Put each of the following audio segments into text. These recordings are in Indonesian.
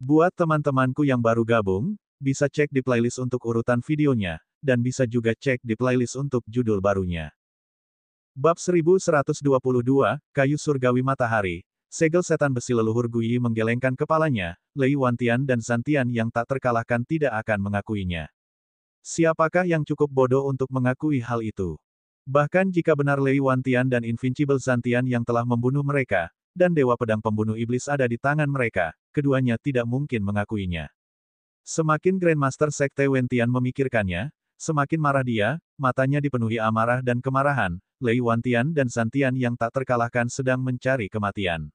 Buat teman-temanku yang baru gabung, bisa cek di playlist untuk urutan videonya, dan bisa juga cek di playlist untuk judul barunya. Bab 1122, Kayu Surgawi Matahari. Segel setan besi leluhur Guyi menggelengkan kepalanya, Lei Wantian dan Zantian yang tak terkalahkan tidak akan mengakuinya. Siapakah yang cukup bodoh untuk mengakui hal itu? Bahkan jika benar Lei Wantian dan Invincible Zantian yang telah membunuh mereka, dan Dewa Pedang Pembunuh Iblis ada di tangan mereka, keduanya tidak mungkin mengakuinya. Semakin Grandmaster Sekte Wentian memikirkannya, semakin marah dia, matanya dipenuhi amarah dan kemarahan. Lei Wantian dan Zantian yang tak terkalahkan sedang mencari kematian.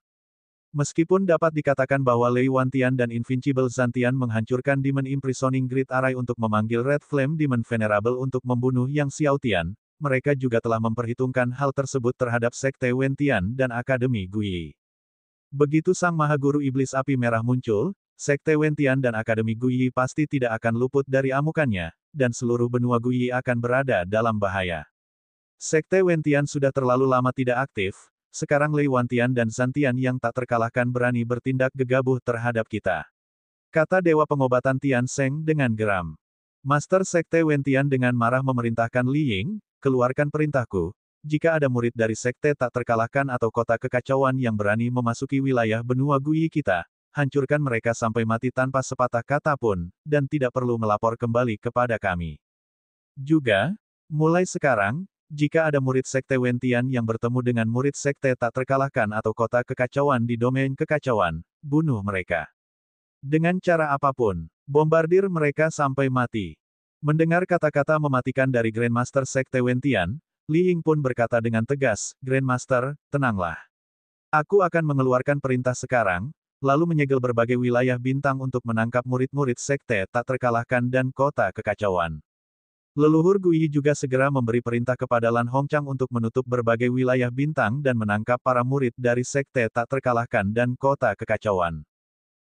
Meskipun dapat dikatakan bahwa Lei Wantian dan Invincible Zantian menghancurkan Demon Imprisoning Grid Array untuk memanggil Red Flame Demon Venerable untuk membunuh Yang Xiaotian, mereka juga telah memperhitungkan hal tersebut terhadap Sekte Wentian dan Akademi Guyi. Begitu Sang Maha Guru Iblis Api Merah muncul, Sekte Wentian dan Akademi Guyi pasti tidak akan luput dari amukannya, dan seluruh benua Guyi akan berada dalam bahaya. Sekte Wentian sudah terlalu lama tidak aktif, sekarang Lei Wantian dan Zantian yang tak terkalahkan berani bertindak gegabah terhadap kita. Kata Dewa Pengobatan Tian Seng dengan geram. Master Sekte Wentian dengan marah memerintahkan Li Ying, keluarkan perintahku. Jika ada murid dari sekte tak terkalahkan atau kota kekacauan yang berani memasuki wilayah benua Guyi kita, hancurkan mereka sampai mati tanpa sepatah kata pun, dan tidak perlu melapor kembali kepada kami. Juga, mulai sekarang, jika ada murid Sekte Wentian yang bertemu dengan murid Sekte tak terkalahkan atau kota kekacauan di domain kekacauan, bunuh mereka. Dengan cara apapun, bombardir mereka sampai mati. Mendengar kata-kata mematikan dari Grandmaster Sekte Wentian, Li Ying pun berkata dengan tegas, Grandmaster, tenanglah. Aku akan mengeluarkan perintah sekarang, lalu menyegel berbagai wilayah bintang untuk menangkap murid-murid Sekte tak terkalahkan dan kota kekacauan. Leluhur Guyi juga segera memberi perintah kepada Lan Hongchang untuk menutup berbagai wilayah bintang dan menangkap para murid dari Sekte tak terkalahkan dan kota kekacauan.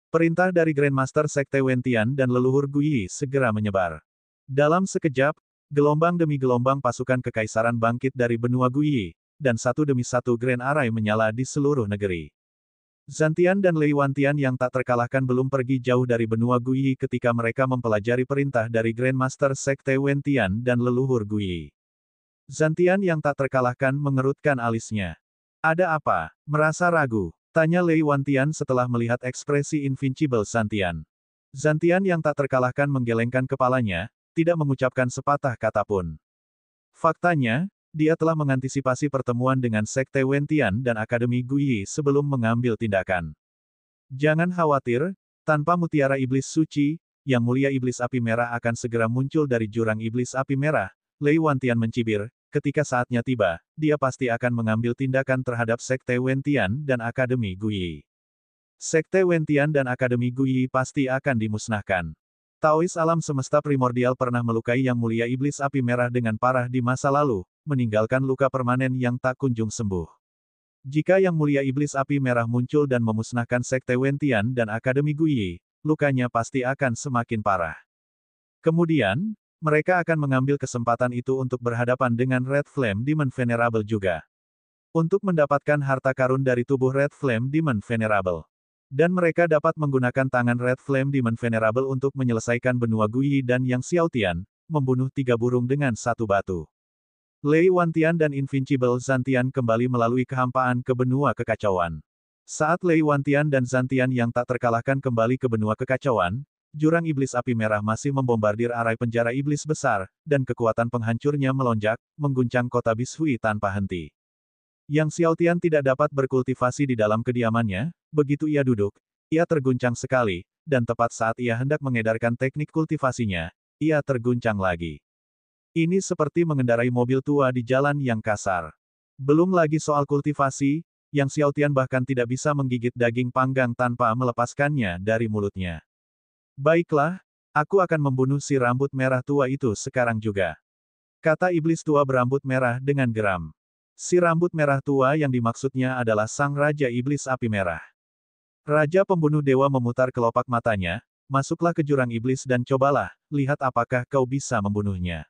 Perintah dari Grandmaster Sekte Wentian dan leluhur Guyi segera menyebar. Dalam sekejap, gelombang demi gelombang pasukan kekaisaran bangkit dari benua Guyi, dan satu demi satu Grand Array menyala di seluruh negeri. Zantian dan Lei Wantian yang tak terkalahkan belum pergi jauh dari benua Guyi ketika mereka mempelajari perintah dari Grandmaster Sekte Wentian dan leluhur Guyi. Zantian yang tak terkalahkan mengerutkan alisnya. Ada apa? Merasa ragu? Tanya Lei Wantian setelah melihat ekspresi Invincible Zantian. Zantian yang tak terkalahkan menggelengkan kepalanya, tidak mengucapkan sepatah kata pun. Faktanya, dia telah mengantisipasi pertemuan dengan Sekte Wentian dan Akademi Guyi sebelum mengambil tindakan. Jangan khawatir, tanpa mutiara iblis suci, Yang Mulia Iblis Api Merah akan segera muncul dari jurang iblis api merah. Lei Wantian mencibir, ketika saatnya tiba, dia pasti akan mengambil tindakan terhadap Sekte Wentian dan Akademi Guyi. Sekte Wentian dan Akademi Guyi pasti akan dimusnahkan. Taois alam semesta primordial pernah melukai Yang Mulia Iblis Api Merah dengan parah di masa lalu, meninggalkan luka permanen yang tak kunjung sembuh. Jika Yang Mulia Iblis Api Merah muncul dan memusnahkan Sekte Wentian dan Akademi Guyi, lukanya pasti akan semakin parah. Kemudian, mereka akan mengambil kesempatan itu untuk berhadapan dengan Red Flame Demon Venerable juga. Untuk mendapatkan harta karun dari tubuh Red Flame Demon Venerable. Dan mereka dapat menggunakan tangan Red Flame Demon Venerable untuk menyelesaikan benua Guyi dan Yang Xiaotian, membunuh 3 burung dengan 1 batu. Lei Wantian dan Invincible Zantian kembali melalui kehampaan ke benua kekacauan. Saat Lei Wantian dan Zantian yang tak terkalahkan kembali ke benua kekacauan, jurang iblis api merah masih membombardir arai penjara iblis besar, dan kekuatan penghancurnya melonjak, mengguncang kota Bishui tanpa henti. Yang Xiaotian tidak dapat berkultivasi di dalam kediamannya, begitu ia duduk, ia terguncang sekali, dan tepat saat ia hendak mengedarkan teknik kultivasinya, ia terguncang lagi. Ini seperti mengendarai mobil tua di jalan yang kasar. Belum lagi soal kultivasi, Yang Xiaotian bahkan tidak bisa menggigit daging panggang tanpa melepaskannya dari mulutnya. Baiklah, aku akan membunuh si rambut merah tua itu sekarang juga. Kata iblis tua berambut merah dengan geram. Si rambut merah tua yang dimaksudnya adalah Sang Raja Iblis Api Merah. Raja Pembunuh Dewa memutar kelopak matanya, masuklah ke jurang iblis dan cobalah, lihat apakah kau bisa membunuhnya.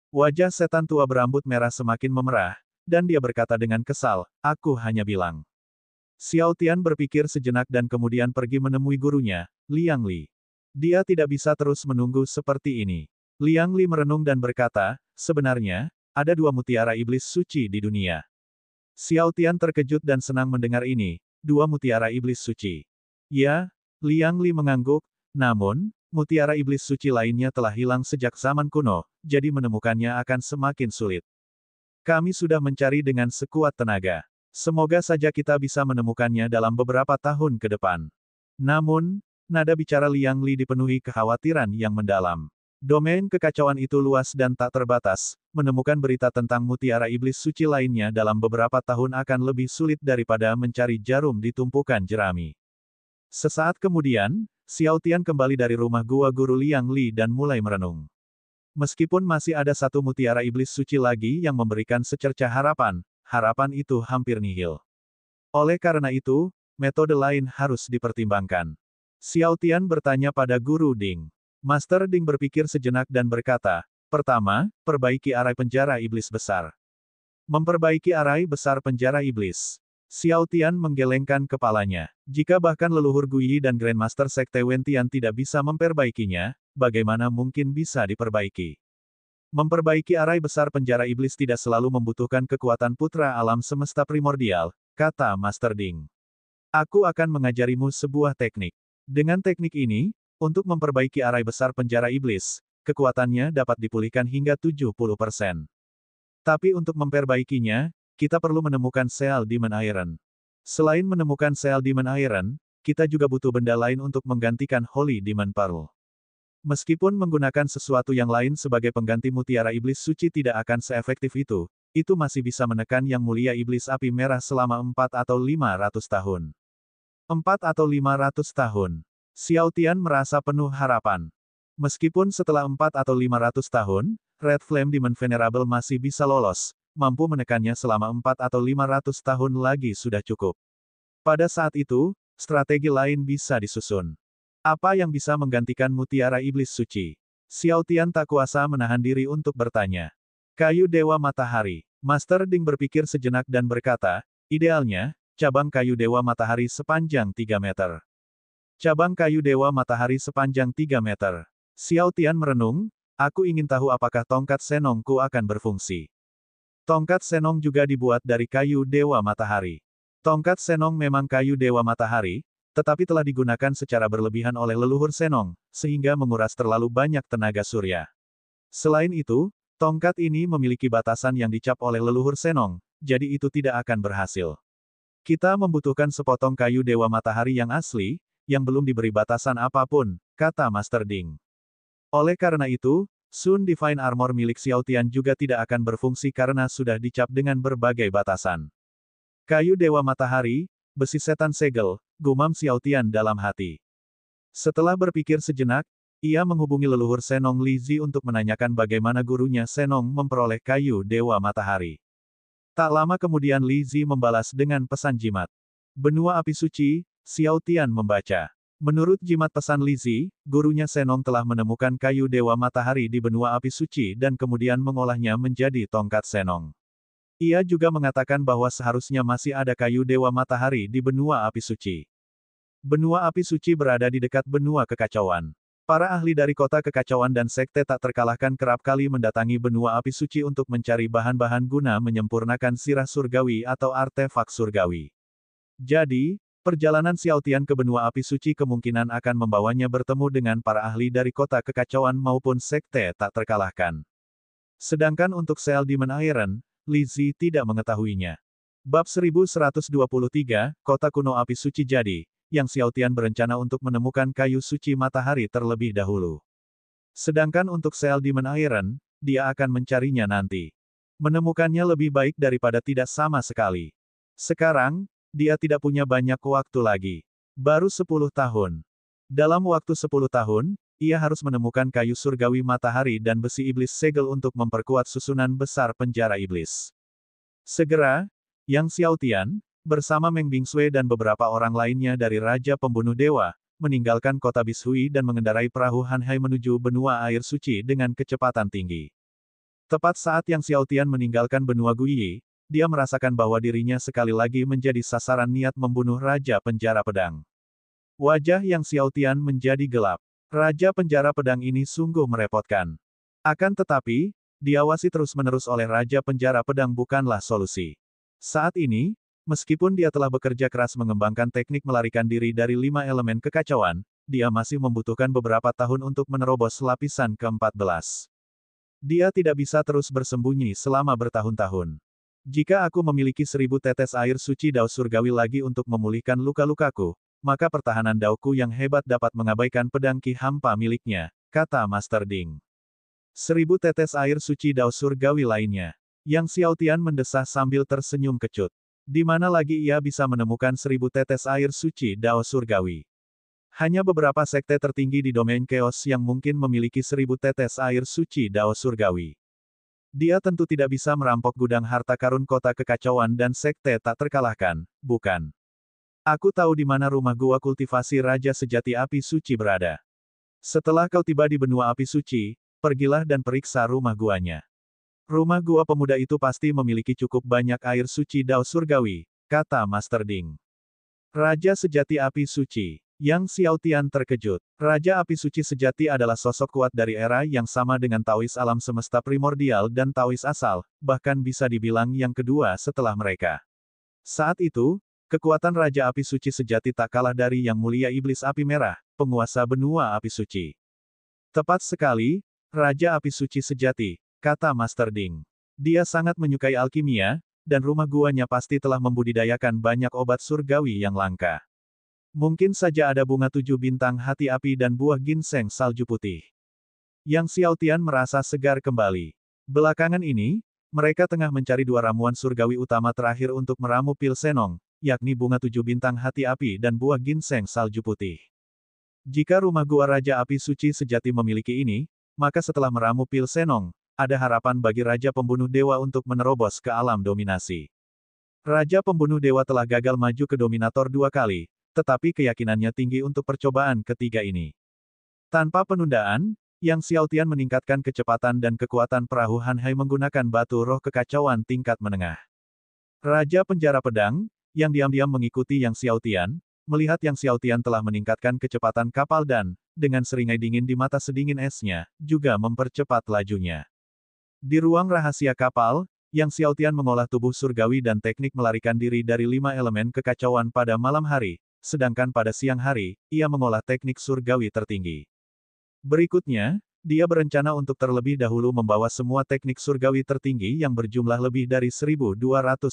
Wajah setan tua berambut merah semakin memerah, dan dia berkata dengan kesal, aku hanya bilang. Xiao Tian berpikir sejenak dan kemudian pergi menemui gurunya, Liang Li. Dia tidak bisa terus menunggu seperti ini. Liang Li merenung dan berkata, sebenarnya, ada dua mutiara iblis suci di dunia. Xiao Tian terkejut dan senang mendengar ini, dua mutiara iblis suci. Ya, Liang Li mengangguk, namun, mutiara iblis suci lainnya telah hilang sejak zaman kuno, jadi menemukannya akan semakin sulit. Kami sudah mencari dengan sekuat tenaga. Semoga saja kita bisa menemukannya dalam beberapa tahun ke depan. Namun, nada bicara Liang Li dipenuhi kekhawatiran yang mendalam. Domain kekacauan itu luas dan tak terbatas, menemukan berita tentang mutiara iblis suci lainnya dalam beberapa tahun akan lebih sulit daripada mencari jarum di tumpukan jerami. Sesaat kemudian, Xiao Tian kembali dari rumah gua guru Liang Li dan mulai merenung. Meskipun masih ada satu mutiara iblis suci lagi yang memberikan secercah harapan, harapan itu hampir nihil. Oleh karena itu, metode lain harus dipertimbangkan. Xiao Tian bertanya pada Guru Ding. Master Ding berpikir sejenak dan berkata, pertama, perbaiki arai penjara iblis besar. Memperbaiki arai besar penjara iblis. Xiao Tian menggelengkan kepalanya. Jika bahkan leluhur Guyi dan Grandmaster Sekte Wentian tidak bisa memperbaikinya, bagaimana mungkin bisa diperbaiki? Memperbaiki arai besar penjara iblis tidak selalu membutuhkan kekuatan putra alam semesta primordial, kata Master Ding. Aku akan mengajarimu sebuah teknik. Dengan teknik ini, untuk memperbaiki arai besar penjara iblis, kekuatannya dapat dipulihkan hingga 70%. Tapi untuk memperbaikinya, kita perlu menemukan sel Demon Iron. Selain menemukan sel Demon Iron, kita juga butuh benda lain untuk menggantikan Holy Demon Pearl. Meskipun menggunakan sesuatu yang lain sebagai pengganti mutiara iblis suci tidak akan seefektif itu masih bisa menekan yang mulia iblis api merah selama 4 atau 500 tahun. 4 atau 500 tahun. Xiao Tian merasa penuh harapan. Meskipun setelah 4 atau 500 tahun, Red Flame Demon Venerable masih bisa lolos, mampu menekannya selama 4 atau 500 tahun lagi sudah cukup. Pada saat itu, strategi lain bisa disusun. Apa yang bisa menggantikan mutiara iblis suci? Xiao Tian tak kuasa menahan diri untuk bertanya. Kayu Dewa Matahari. Master Ding berpikir sejenak dan berkata, idealnya, cabang kayu Dewa Matahari sepanjang 3 meter. Cabang kayu Dewa Matahari sepanjang 3 meter. Xiao Tian merenung, aku ingin tahu apakah tongkat senongku akan berfungsi. Tongkat senong juga dibuat dari kayu Dewa Matahari. Tongkat senong memang kayu Dewa Matahari, tetapi telah digunakan secara berlebihan oleh leluhur Senong, sehingga menguras terlalu banyak tenaga surya. Selain itu, tongkat ini memiliki batasan yang dicap oleh leluhur Senong, jadi itu tidak akan berhasil. Kita membutuhkan sepotong kayu Dewa Matahari yang asli, yang belum diberi batasan apapun, kata Master Ding. Oleh karena itu, Sun Divine Armor milik Xiao Tian juga tidak akan berfungsi karena sudah dicap dengan berbagai batasan. Kayu Dewa Matahari, besi setan segel, gumam Xiao Tian dalam hati. Setelah berpikir sejenak, ia menghubungi leluhur Senong Li Zi untuk menanyakan bagaimana gurunya Senong memperoleh kayu Dewa Matahari. Tak lama kemudian Li Zi membalas dengan pesan jimat. Benua api suci, Xiao Tian membaca. Menurut jimat pesan Li Zi, gurunya Senong telah menemukan kayu Dewa Matahari di benua api suci dan kemudian mengolahnya menjadi tongkat Senong. Ia juga mengatakan bahwa seharusnya masih ada kayu Dewa Matahari di benua api suci. Benua api suci berada di dekat benua kekacauan. Para ahli dari kota kekacauan dan sekte tak terkalahkan kerap kali mendatangi benua api suci untuk mencari bahan-bahan guna menyempurnakan sirah surgawi atau artefak surgawi. Jadi, perjalanan Xiao Tian ke benua api suci kemungkinan akan membawanya bertemu dengan para ahli dari kota kekacauan maupun sekte tak terkalahkan. Sedangkan untuk sel Demon Iron, Li Zi tidak mengetahuinya. Bab 1123, Kota Kuno Api Suci jadi, yang Xiao Tian berencana untuk menemukan kayu suci matahari terlebih dahulu. Sedangkan untuk sel Demon Iron, dia akan mencarinya nanti. Menemukannya lebih baik daripada tidak sama sekali. Sekarang, dia tidak punya banyak waktu lagi. Baru 10 tahun. Dalam waktu 10 tahun, ia harus menemukan kayu surgawi matahari dan besi iblis segel untuk memperkuat susunan besar penjara iblis. Segera, Yang Xiao Tian, bersama Meng Bingsui dan beberapa orang lainnya dari Raja Pembunuh Dewa, meninggalkan kota Bishui dan mengendarai perahu Hanhai menuju benua air suci dengan kecepatan tinggi. Tepat saat Yang Xiao Tian meninggalkan benua Guiyi, dia merasakan bahwa dirinya sekali lagi menjadi sasaran niat membunuh Raja Penjara Pedang. Wajah Yang Xiaotian menjadi gelap. Raja Penjara Pedang ini sungguh merepotkan. Akan tetapi, diawasi terus-menerus oleh Raja Penjara Pedang bukanlah solusi. Saat ini, meskipun dia telah bekerja keras mengembangkan teknik melarikan diri dari 5 elemen kekacauan, dia masih membutuhkan beberapa tahun untuk menerobos lapisan ke-14. Dia tidak bisa terus bersembunyi selama bertahun-tahun. Jika aku memiliki 1000 tetes air suci Dao Surgawi lagi untuk memulihkan luka-lukaku, maka pertahanan Daoku yang hebat dapat mengabaikan pedang Ki Hampa miliknya, kata Master Ding. 1000 tetes air suci Dao Surgawi lainnya. Yang Xiaotian mendesah sambil tersenyum kecut. Di mana lagi ia bisa menemukan 1000 tetes air suci Dao Surgawi? Hanya beberapa sekte tertinggi di domain Chaos yang mungkin memiliki 1000 tetes air suci Dao Surgawi. Dia tentu tidak bisa merampok gudang harta karun kota kekacauan dan sekte tak terkalahkan, bukan? Aku tahu di mana rumah gua kultivasi Raja Sejati Api Suci berada. Setelah kau tiba di benua api suci, pergilah dan periksa rumah guanya. Rumah gua pemuda itu pasti memiliki cukup banyak air suci Dao Surgawi, kata Master Ding. Raja Sejati Api Suci. Yang Xiaotian terkejut. Raja Api Suci Sejati adalah sosok kuat dari era yang sama dengan Taois alam semesta primordial dan Taois asal, bahkan bisa dibilang yang kedua setelah mereka. Saat itu, kekuatan Raja Api Suci Sejati tak kalah dari Yang Mulia Iblis Api Merah, penguasa benua api suci. Tepat sekali, Raja Api Suci Sejati, kata Master Ding. Dia sangat menyukai alkimia, dan rumah guanya pasti telah membudidayakan banyak obat surgawi yang langka. Mungkin saja ada bunga 7 bintang hati api dan buah ginseng salju putih. Yang Xiaotian merasa segar kembali. Belakangan ini, mereka tengah mencari 2 ramuan surgawi utama terakhir untuk meramu pil senong, yakni bunga 7 bintang hati api dan buah ginseng salju putih. Jika rumah gua Raja Api Suci Sejati memiliki ini, maka setelah meramu pil senong, ada harapan bagi Raja Pembunuh Dewa untuk menerobos ke alam dominasi. Raja Pembunuh Dewa telah gagal maju ke Dominator 2 kali, tetapi keyakinannya tinggi untuk percobaan ketiga ini. Tanpa penundaan, Yang Xiaotian meningkatkan kecepatan dan kekuatan perahu Hanhai menggunakan batu roh kekacauan tingkat menengah. Raja Penjara Pedang, yang diam-diam mengikuti Yang Xiaotian, melihat Yang Xiaotian telah meningkatkan kecepatan kapal dan, dengan seringai dingin di mata sedingin esnya, juga mempercepat lajunya. Di ruang rahasia kapal, Yang Xiaotian mengolah tubuh surgawi dan teknik melarikan diri dari 5 elemen kekacauan pada malam hari, sedangkan pada siang hari, ia mengolah teknik surgawi tertinggi. Berikutnya, dia berencana untuk terlebih dahulu membawa semua teknik surgawi tertinggi yang berjumlah lebih dari 1200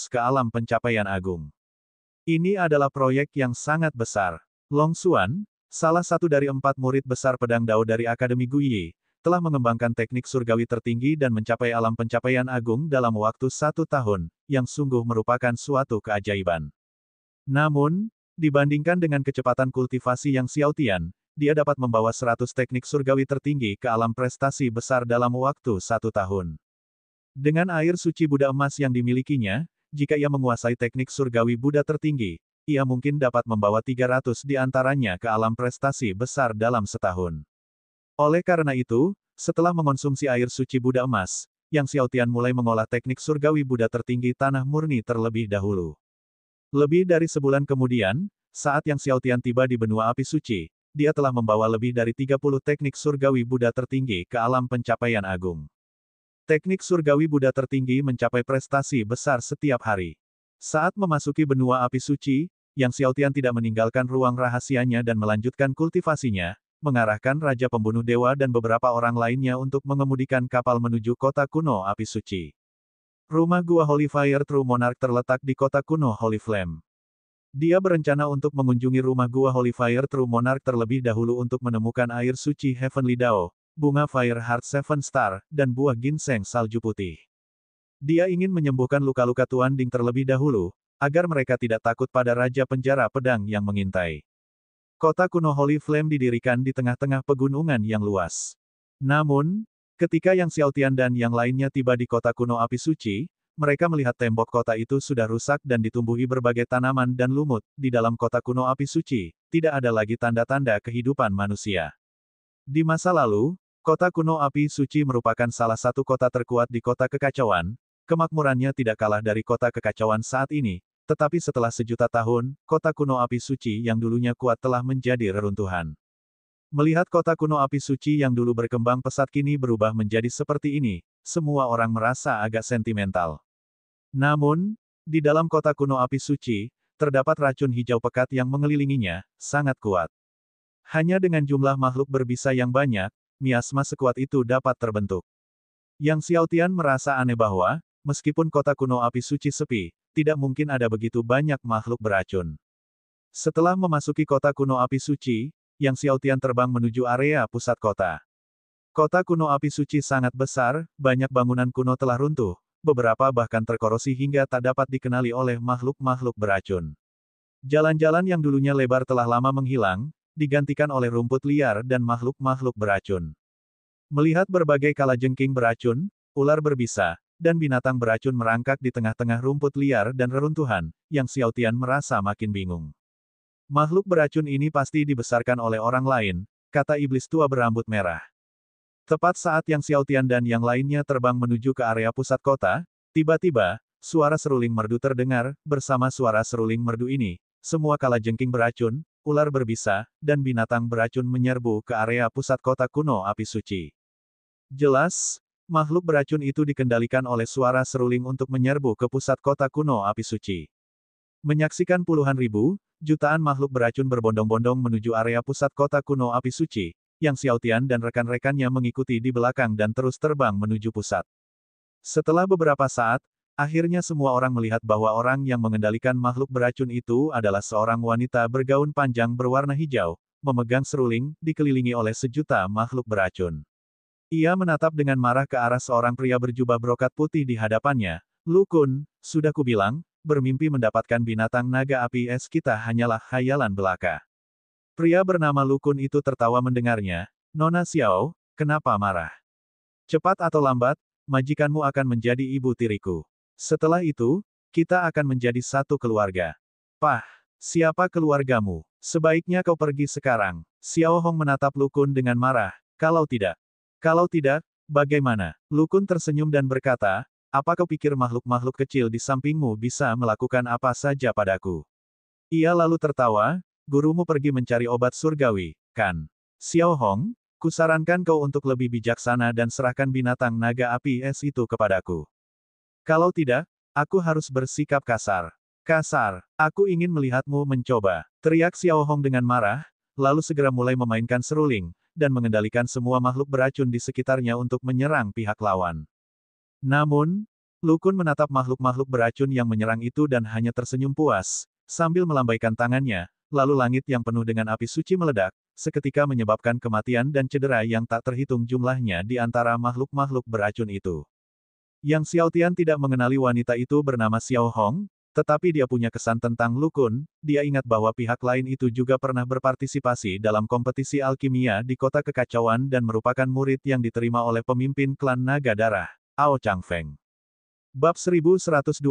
ke alam pencapaian agung. Ini adalah proyek yang sangat besar. Long Xuan, salah satu dari 4 murid besar pedang Dao dari Akademi Guiyi, telah mengembangkan teknik surgawi tertinggi dan mencapai alam pencapaian agung dalam waktu 1 tahun, yang sungguh merupakan suatu keajaiban. Namun, dibandingkan dengan kecepatan kultivasi Yang Xiaotian, dia dapat membawa 100 teknik surgawi tertinggi ke alam prestasi besar dalam waktu 1 tahun. Dengan air suci Buddha emas yang dimilikinya, jika ia menguasai teknik surgawi Buddha tertinggi, ia mungkin dapat membawa 300 di antaranya ke alam prestasi besar dalam setahun. Oleh karena itu, setelah mengonsumsi air suci Buddha emas, Yang Xiaotian mulai mengolah teknik surgawi Buddha tertinggi tanah murni terlebih dahulu. Lebih dari sebulan kemudian, saat Yang Xiaotian tiba di benua api suci, dia telah membawa lebih dari 30 teknik surgawi Buddha tertinggi ke alam pencapaian agung. Teknik surgawi Buddha tertinggi mencapai prestasi besar setiap hari. Saat memasuki benua api suci, Yang Xiaotian tidak meninggalkan ruang rahasianya dan melanjutkan kultivasinya, mengarahkan Raja Pembunuh Dewa dan beberapa orang lainnya untuk mengemudikan kapal menuju kota kuno api suci. Rumah gua Holy Fire True Monarch terletak di kota kuno Holy Flame. Dia berencana untuk mengunjungi rumah gua Holy Fire True Monarch terlebih dahulu untuk menemukan air suci Heavenly Dao, bunga Fire Heart Seven Star, dan buah ginseng salju putih. Dia ingin menyembuhkan luka-luka Tuan Ding terlebih dahulu, agar mereka tidak takut pada Raja Penjara Pedang yang mengintai. Kota kuno Holy Flame didirikan di tengah-tengah pegunungan yang luas. Namun, ketika Yang Xiaotian dan yang lainnya tiba di kota kuno api suci, mereka melihat tembok kota itu sudah rusak dan ditumbuhi berbagai tanaman dan lumut. Di dalam kota kuno api suci, tidak ada lagi tanda-tanda kehidupan manusia. Di masa lalu, kota kuno api suci merupakan salah satu kota terkuat di kota kekacauan, kemakmurannya tidak kalah dari kota kekacauan saat ini, tetapi setelah sejuta tahun, kota kuno api suci yang dulunya kuat telah menjadi reruntuhan. Melihat kota kuno api suci yang dulu berkembang pesat kini berubah menjadi seperti ini, semua orang merasa agak sentimental. Namun, di dalam kota kuno api suci, terdapat racun hijau pekat yang mengelilinginya, sangat kuat. Hanya dengan jumlah makhluk berbisa yang banyak, miasma sekuat itu dapat terbentuk. Yang Xiaotian merasa aneh bahwa, meskipun kota kuno api suci sepi, tidak mungkin ada begitu banyak makhluk beracun. Setelah memasuki kota kuno api suci, Yang Xiaotian terbang menuju area pusat kota. Kota kuno api suci sangat besar, banyak bangunan kuno telah runtuh, beberapa bahkan terkorosi hingga tak dapat dikenali oleh makhluk-makhluk beracun. Jalan-jalan yang dulunya lebar telah lama menghilang, digantikan oleh rumput liar dan makhluk-makhluk beracun. Melihat berbagai kalajengking beracun, ular berbisa, dan binatang beracun merangkak di tengah-tengah rumput liar dan reruntuhan, Yang Xiaotian merasa makin bingung. Makhluk beracun ini pasti dibesarkan oleh orang lain, kata iblis tua berambut merah. Tepat saat Yang Xiaotian dan yang lainnya terbang menuju ke area pusat kota, tiba-tiba, suara seruling merdu terdengar. Bersama suara seruling merdu ini, semua kalajengking beracun, ular berbisa, dan binatang beracun menyerbu ke area pusat kota kuno api suci. Jelas, makhluk beracun itu dikendalikan oleh suara seruling untuk menyerbu ke pusat kota kuno api suci. Menyaksikan puluhan ribu, jutaan makhluk beracun berbondong-bondong menuju area pusat kota kuno api suci, Yang Xiaotian dan rekan-rekannya mengikuti di belakang dan terus terbang menuju pusat. Setelah beberapa saat, akhirnya semua orang melihat bahwa orang yang mengendalikan makhluk beracun itu adalah seorang wanita bergaun panjang berwarna hijau, memegang seruling, dikelilingi oleh sejuta makhluk beracun. Ia menatap dengan marah ke arah seorang pria berjubah brokat putih di hadapannya. Lu Kun, sudah kubilang, bermimpi mendapatkan binatang naga api es kita hanyalah khayalan belaka. Pria bernama Lu Kun itu tertawa mendengarnya. Nona Xiao, kenapa marah? Cepat atau lambat, majikanmu akan menjadi ibu tiriku. Setelah itu, kita akan menjadi satu keluarga. Pah, siapa keluargamu? Sebaiknya kau pergi sekarang. Xiao Hong menatap Lu Kun dengan marah. Kalau tidak, bagaimana? Lu Kun tersenyum dan berkata, apa kau pikir makhluk-makhluk kecil di sampingmu bisa melakukan apa saja padaku? Ia lalu tertawa, gurumu pergi mencari obat surgawi, kan? Xiao Hong, kusarankan kau untuk lebih bijaksana dan serahkan binatang naga api es itu kepadaku. Kalau tidak, aku harus bersikap kasar. Kasar, aku ingin melihatmu mencoba. Teriak Xiao Hong dengan marah, lalu segera mulai memainkan seruling, dan mengendalikan semua makhluk beracun di sekitarnya untuk menyerang pihak lawan. Namun, Lu Kun menatap makhluk-makhluk beracun yang menyerang itu dan hanya tersenyum puas, sambil melambaikan tangannya, lalu langit yang penuh dengan api suci meledak, seketika menyebabkan kematian dan cedera yang tak terhitung jumlahnya di antara makhluk-makhluk beracun itu. Yang Xiaotian tidak mengenali wanita itu bernama Xiao Hong, tetapi dia punya kesan tentang Lu Kun. Dia ingat bahwa pihak lain itu juga pernah berpartisipasi dalam kompetisi alkimia di kota kekacauan dan merupakan murid yang diterima oleh pemimpin klan Naga Darah, Ao Changfeng. Bab 1124,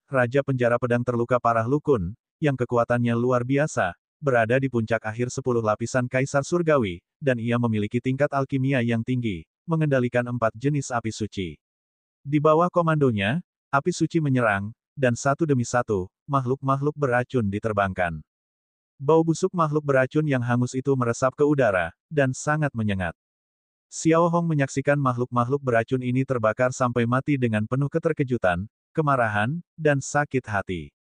Raja Penjara Pedang terluka parah Lu Kun, yang kekuatannya luar biasa, berada di puncak akhir 10 lapisan Kaisar Surgawi, dan ia memiliki tingkat alkimia yang tinggi, mengendalikan 4 jenis api suci. Di bawah komandonya, api suci menyerang, dan satu demi satu, makhluk-makhluk beracun diterbangkan. Bau busuk makhluk beracun yang hangus itu meresap ke udara, dan sangat menyengat. Xiao Hong menyaksikan makhluk-makhluk beracun ini terbakar sampai mati dengan penuh keterkejutan, kemarahan, dan sakit hati.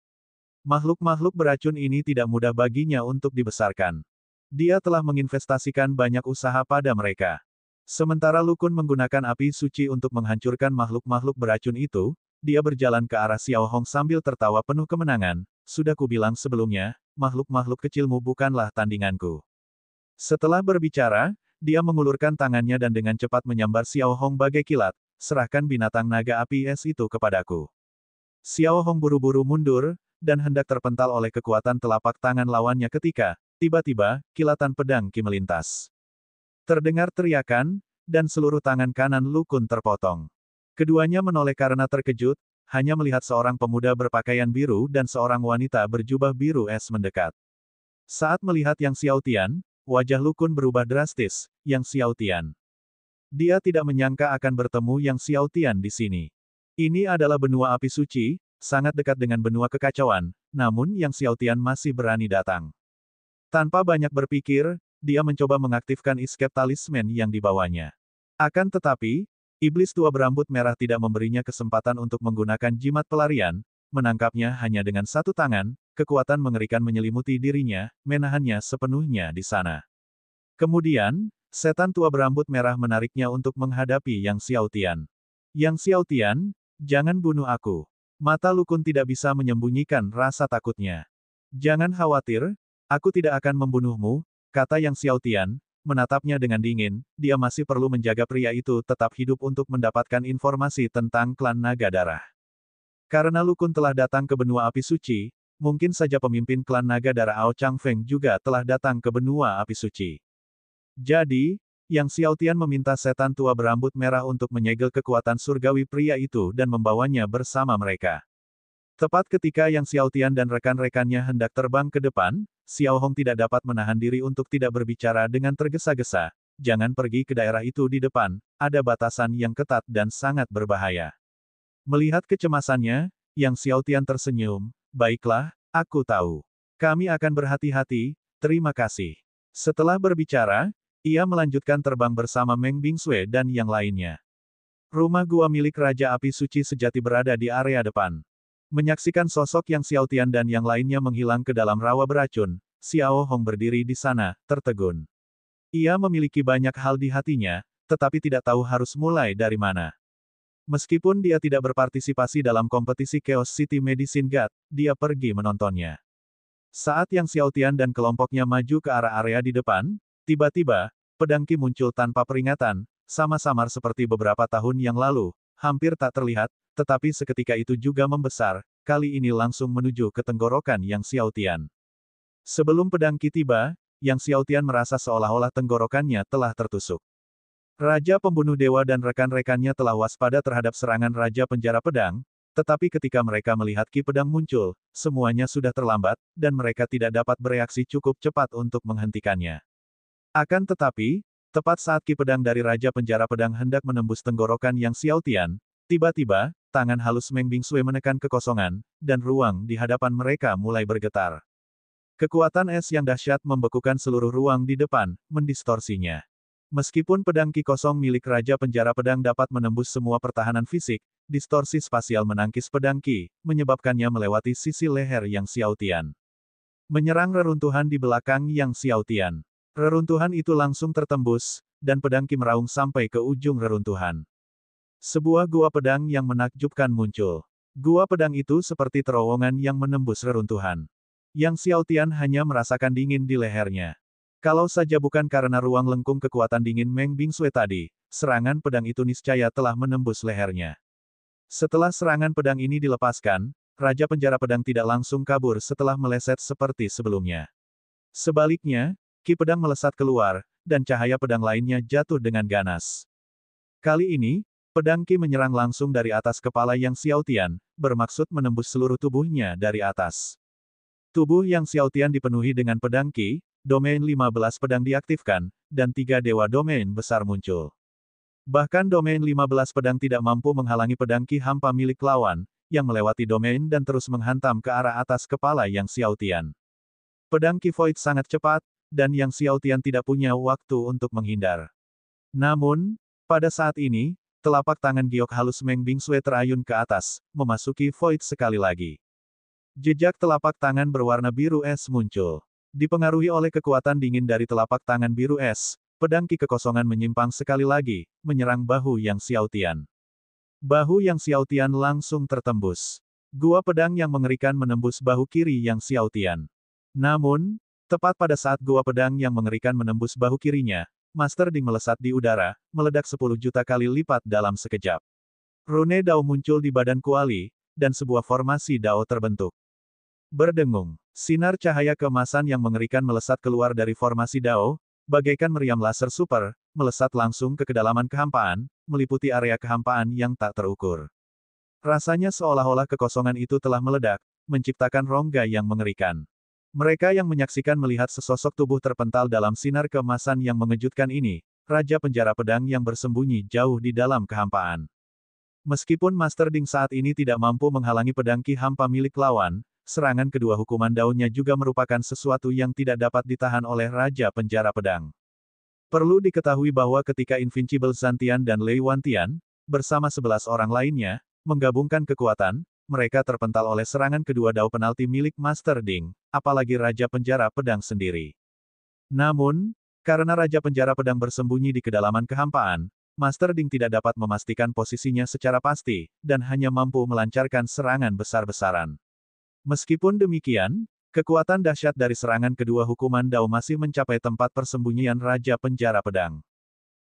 Makhluk-makhluk beracun ini tidak mudah baginya untuk dibesarkan. Dia telah menginvestasikan banyak usaha pada mereka. Sementara Lu Kun menggunakan api suci untuk menghancurkan makhluk-makhluk beracun itu, dia berjalan ke arah Xiao Hong sambil tertawa penuh kemenangan. Sudah kubilang sebelumnya, makhluk-makhluk kecilmu bukanlah tandinganku. Setelah berbicara, dia mengulurkan tangannya dan dengan cepat menyambar Xiao Hong bagai kilat. Serahkan binatang naga api es itu kepadaku. Xiao Hong buru-buru mundur, dan hendak terpental oleh kekuatan telapak tangan lawannya ketika, tiba-tiba, kilatan pedang Qi melintas. Terdengar teriakan, dan seluruh tangan kanan Lu Kun terpotong. Keduanya menoleh karena terkejut, hanya melihat seorang pemuda berpakaian biru dan seorang wanita berjubah biru es mendekat. Saat melihat Yang Xiaotian, wajah Lu Kun berubah drastis. Yang Xiaotian. Dia tidak menyangka akan bertemu Yang Xiaotian di sini. Ini adalah benua api suci, sangat dekat dengan benua kekacauan, namun Yang Xiaotian masih berani datang. Tanpa banyak berpikir, dia mencoba mengaktifkan escape talisman yang dibawanya. Akan tetapi, iblis tua berambut merah tidak memberinya kesempatan untuk menggunakan jimat pelarian, menangkapnya hanya dengan satu tangan, kekuatan mengerikan menyelimuti dirinya, menahannya sepenuhnya di sana. Kemudian, setan tua berambut merah menariknya untuk menghadapi Yang Xiaotian. Yang Xiaotian, jangan bunuh aku. Mata Lukun tidak bisa menyembunyikan rasa takutnya. Jangan khawatir, aku tidak akan membunuhmu, kata Yang Xiaotian, menatapnya dengan dingin, dia masih perlu menjaga pria itu tetap hidup untuk mendapatkan informasi tentang klan naga darah. Karena Lukun telah datang ke benua api suci, mungkin saja pemimpin klan naga darah Ao Changfeng juga telah datang ke benua api suci. Jadi, Yang Xiaotian meminta setan tua berambut merah untuk menyegel kekuatan surgawi pria itu dan membawanya bersama mereka. Tepat ketika Yang Xiaotian dan rekan-rekannya hendak terbang ke depan, Xiao Hong tidak dapat menahan diri untuk tidak berbicara dengan tergesa-gesa. Jangan pergi ke daerah itu di depan, ada batasan yang ketat dan sangat berbahaya. Melihat kecemasannya, Yang Xiaotian tersenyum, baiklah, aku tahu. Kami akan berhati-hati, terima kasih. Setelah berbicara, ia melanjutkan terbang bersama Meng Bingsue dan yang lainnya. Rumah gua milik Raja Api Suci sejati berada di area depan. Menyaksikan sosok Yang Xiaotian dan yang lainnya menghilang ke dalam rawa beracun, Xiao Hong berdiri di sana, tertegun. Ia memiliki banyak hal di hatinya, tetapi tidak tahu harus mulai dari mana. Meskipun dia tidak berpartisipasi dalam kompetisi Chaos City Medicine God, dia pergi menontonnya. Saat Yang Xiaotian dan kelompoknya maju ke arah area di depan, tiba-tiba, pedang Qi muncul tanpa peringatan, sama samar seperti beberapa tahun yang lalu, hampir tak terlihat, tetapi seketika itu juga membesar, kali ini langsung menuju ke tenggorokan Yang Xiaotian. Sebelum pedang Qi tiba, Yang Xiaotian merasa seolah-olah tenggorokannya telah tertusuk. Raja Pembunuh Dewa dan rekan-rekannya telah waspada terhadap serangan Raja Penjara Pedang, tetapi ketika mereka melihat Qi pedang muncul, semuanya sudah terlambat, dan mereka tidak dapat bereaksi cukup cepat untuk menghentikannya. Akan tetapi, tepat saat Qi pedang dari Raja Penjara Pedang hendak menembus tenggorokan Yang Xiaotian, tiba-tiba, tangan halus Meng Bingsue menekan kekosongan, dan ruang di hadapan mereka mulai bergetar. Kekuatan es yang dahsyat membekukan seluruh ruang di depan, mendistorsinya. Meskipun pedang Qi kosong milik Raja Penjara Pedang dapat menembus semua pertahanan fisik, distorsi spasial menangkis pedang Qi, menyebabkannya melewati sisi leher Yang Xiaotian. Menyerang reruntuhan di belakang Yang Xiaotian. Reruntuhan itu langsung tertembus, dan pedang Qi meraung sampai ke ujung reruntuhan. Sebuah gua pedang yang menakjubkan muncul. Gua pedang itu seperti terowongan yang menembus reruntuhan. Yang Xiaotian hanya merasakan dingin di lehernya. Kalau saja bukan karena ruang lengkung kekuatan dingin Meng Bingsue tadi, serangan pedang itu niscaya telah menembus lehernya. Setelah serangan pedang ini dilepaskan, Raja Penjara Pedang tidak langsung kabur setelah meleset seperti sebelumnya. Sebaliknya, Qi pedang melesat keluar, dan cahaya pedang lainnya jatuh dengan ganas. Kali ini, pedang Qi menyerang langsung dari atas kepala Yang Xiaotian, bermaksud menembus seluruh tubuhnya dari atas. Tubuh Yang Xiaotian dipenuhi dengan pedang Qi, domain 15 pedang diaktifkan, dan 3 dewa domain besar muncul. Bahkan domain 15 pedang tidak mampu menghalangi pedang Qi hampa milik lawan, yang melewati domain dan terus menghantam ke arah atas kepala Yang Xiaotian. Pedang Qi Void sangat cepat, dan Yang Xiaotian tidak punya waktu untuk menghindar. Namun, pada saat ini, telapak tangan giok halus Meng Bingsue terayun ke atas, memasuki Void sekali lagi. Jejak telapak tangan berwarna biru es muncul. Dipengaruhi oleh kekuatan dingin dari telapak tangan biru es, pedang Qi kekosongan menyimpang sekali lagi, menyerang bahu Yang Xiaotian. Bahu Yang Xiaotian langsung tertembus. Gua pedang yang mengerikan menembus bahu kiri Yang Xiaotian. Namun, tepat pada saat gua pedang yang mengerikan menembus bahu kirinya, Master Ding melesat di udara, meledak 10 juta kali lipat dalam sekejap. Rune Dao muncul di badan Kuali, dan sebuah formasi Dao terbentuk. Berdengung, sinar cahaya keemasan yang mengerikan melesat keluar dari formasi Dao, bagaikan meriam laser super, melesat langsung ke kedalaman kehampaan, meliputi area kehampaan yang tak terukur. Rasanya seolah-olah kekosongan itu telah meledak, menciptakan rongga yang mengerikan. Mereka yang menyaksikan melihat sesosok tubuh terpental dalam sinar keemasan yang mengejutkan ini, Raja Penjara Pedang yang bersembunyi jauh di dalam kehampaan. Meskipun Master Ding saat ini tidak mampu menghalangi pedang Ki Hampa milik lawan, serangan kedua hukuman daunnya juga merupakan sesuatu yang tidak dapat ditahan oleh Raja Penjara Pedang. Perlu diketahui bahwa ketika Invincible Zantian dan Lei Wantian, bersama 11 orang lainnya, menggabungkan kekuatan, mereka terpental oleh serangan kedua dao penalti milik Master Ding, apalagi Raja Penjara Pedang sendiri. Namun, karena Raja Penjara Pedang bersembunyi di kedalaman kehampaan, Master Ding tidak dapat memastikan posisinya secara pasti, dan hanya mampu melancarkan serangan besar-besaran. Meskipun demikian, kekuatan dahsyat dari serangan kedua hukuman dao masih mencapai tempat persembunyian Raja Penjara Pedang.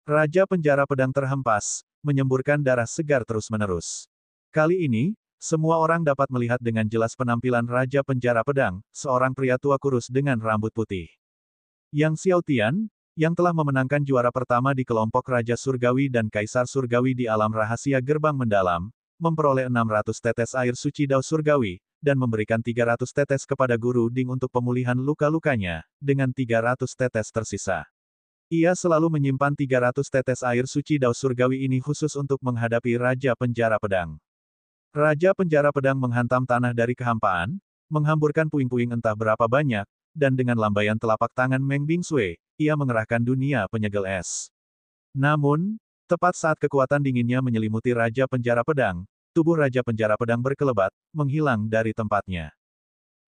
Raja Penjara Pedang terhempas, menyemburkan darah segar terus-menerus. Kali ini, semua orang dapat melihat dengan jelas penampilan Raja Penjara Pedang, seorang pria tua kurus dengan rambut putih. Yang Xiao Tian, yang telah memenangkan juara pertama di kelompok Raja Surgawi dan Kaisar Surgawi di alam rahasia gerbang mendalam, memperoleh 600 tetes air suci dao surgawi, dan memberikan 300 tetes kepada Guru Ding untuk pemulihan luka-lukanya, dengan 300 tetes tersisa. Ia selalu menyimpan 300 tetes air suci dao surgawi ini khusus untuk menghadapi Raja Penjara Pedang. Raja Penjara Pedang menghantam tanah dari kehampaan, menghamburkan puing-puing entah berapa banyak, dan dengan lambaian telapak tangan Meng Bingsui, ia mengerahkan dunia penyegel es. Namun, tepat saat kekuatan dinginnya menyelimuti Raja Penjara Pedang, tubuh Raja Penjara Pedang berkelebat, menghilang dari tempatnya.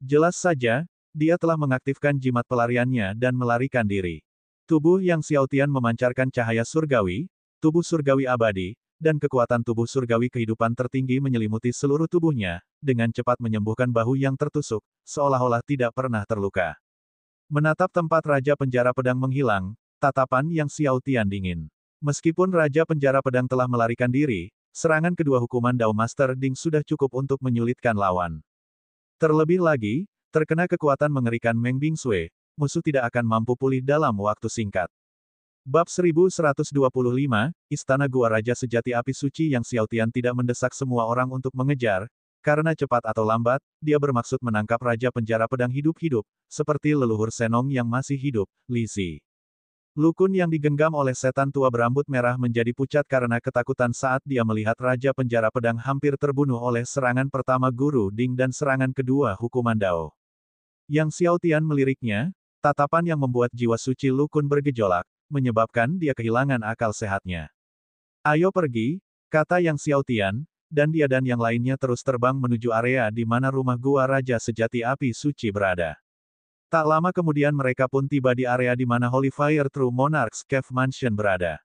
Jelas saja, dia telah mengaktifkan jimat pelariannya dan melarikan diri. Tubuh Yang Xiao Tian memancarkan cahaya surgawi, tubuh surgawi abadi, dan kekuatan tubuh surgawi kehidupan tertinggi menyelimuti seluruh tubuhnya, dengan cepat menyembuhkan bahu yang tertusuk, seolah-olah tidak pernah terluka. Menatap tempat Raja Penjara Pedang menghilang, tatapan Yang Xiao Tian dingin. Meskipun Raja Penjara Pedang telah melarikan diri, serangan kedua hukuman Dao Master Ding sudah cukup untuk menyulitkan lawan. Terlebih lagi, terkena kekuatan mengerikan Meng Bingsui, musuh tidak akan mampu pulih dalam waktu singkat. Bab 1125, Istana Gua Raja Sejati Api Suci. Yang Xiao Tian tidak mendesak semua orang untuk mengejar, karena cepat atau lambat, dia bermaksud menangkap Raja Penjara Pedang hidup-hidup, seperti leluhur Senong yang masih hidup, Li Zi. Lu Kun yang digenggam oleh setan tua berambut merah menjadi pucat karena ketakutan saat dia melihat Raja Penjara Pedang hampir terbunuh oleh serangan pertama Guru Ding dan serangan kedua hukuman Dao. Yang Xiao Tian meliriknya, tatapan yang membuat jiwa suci Lu Kun bergejolak, menyebabkan dia kehilangan akal sehatnya. Ayo pergi, kata Yang Xiao Tian, dan dia dan yang lainnya terus terbang menuju area di mana rumah Gua Raja Sejati Api Suci berada. Tak lama kemudian mereka pun tiba di area di mana Holy Fire True Monarch's Cave Mansion berada.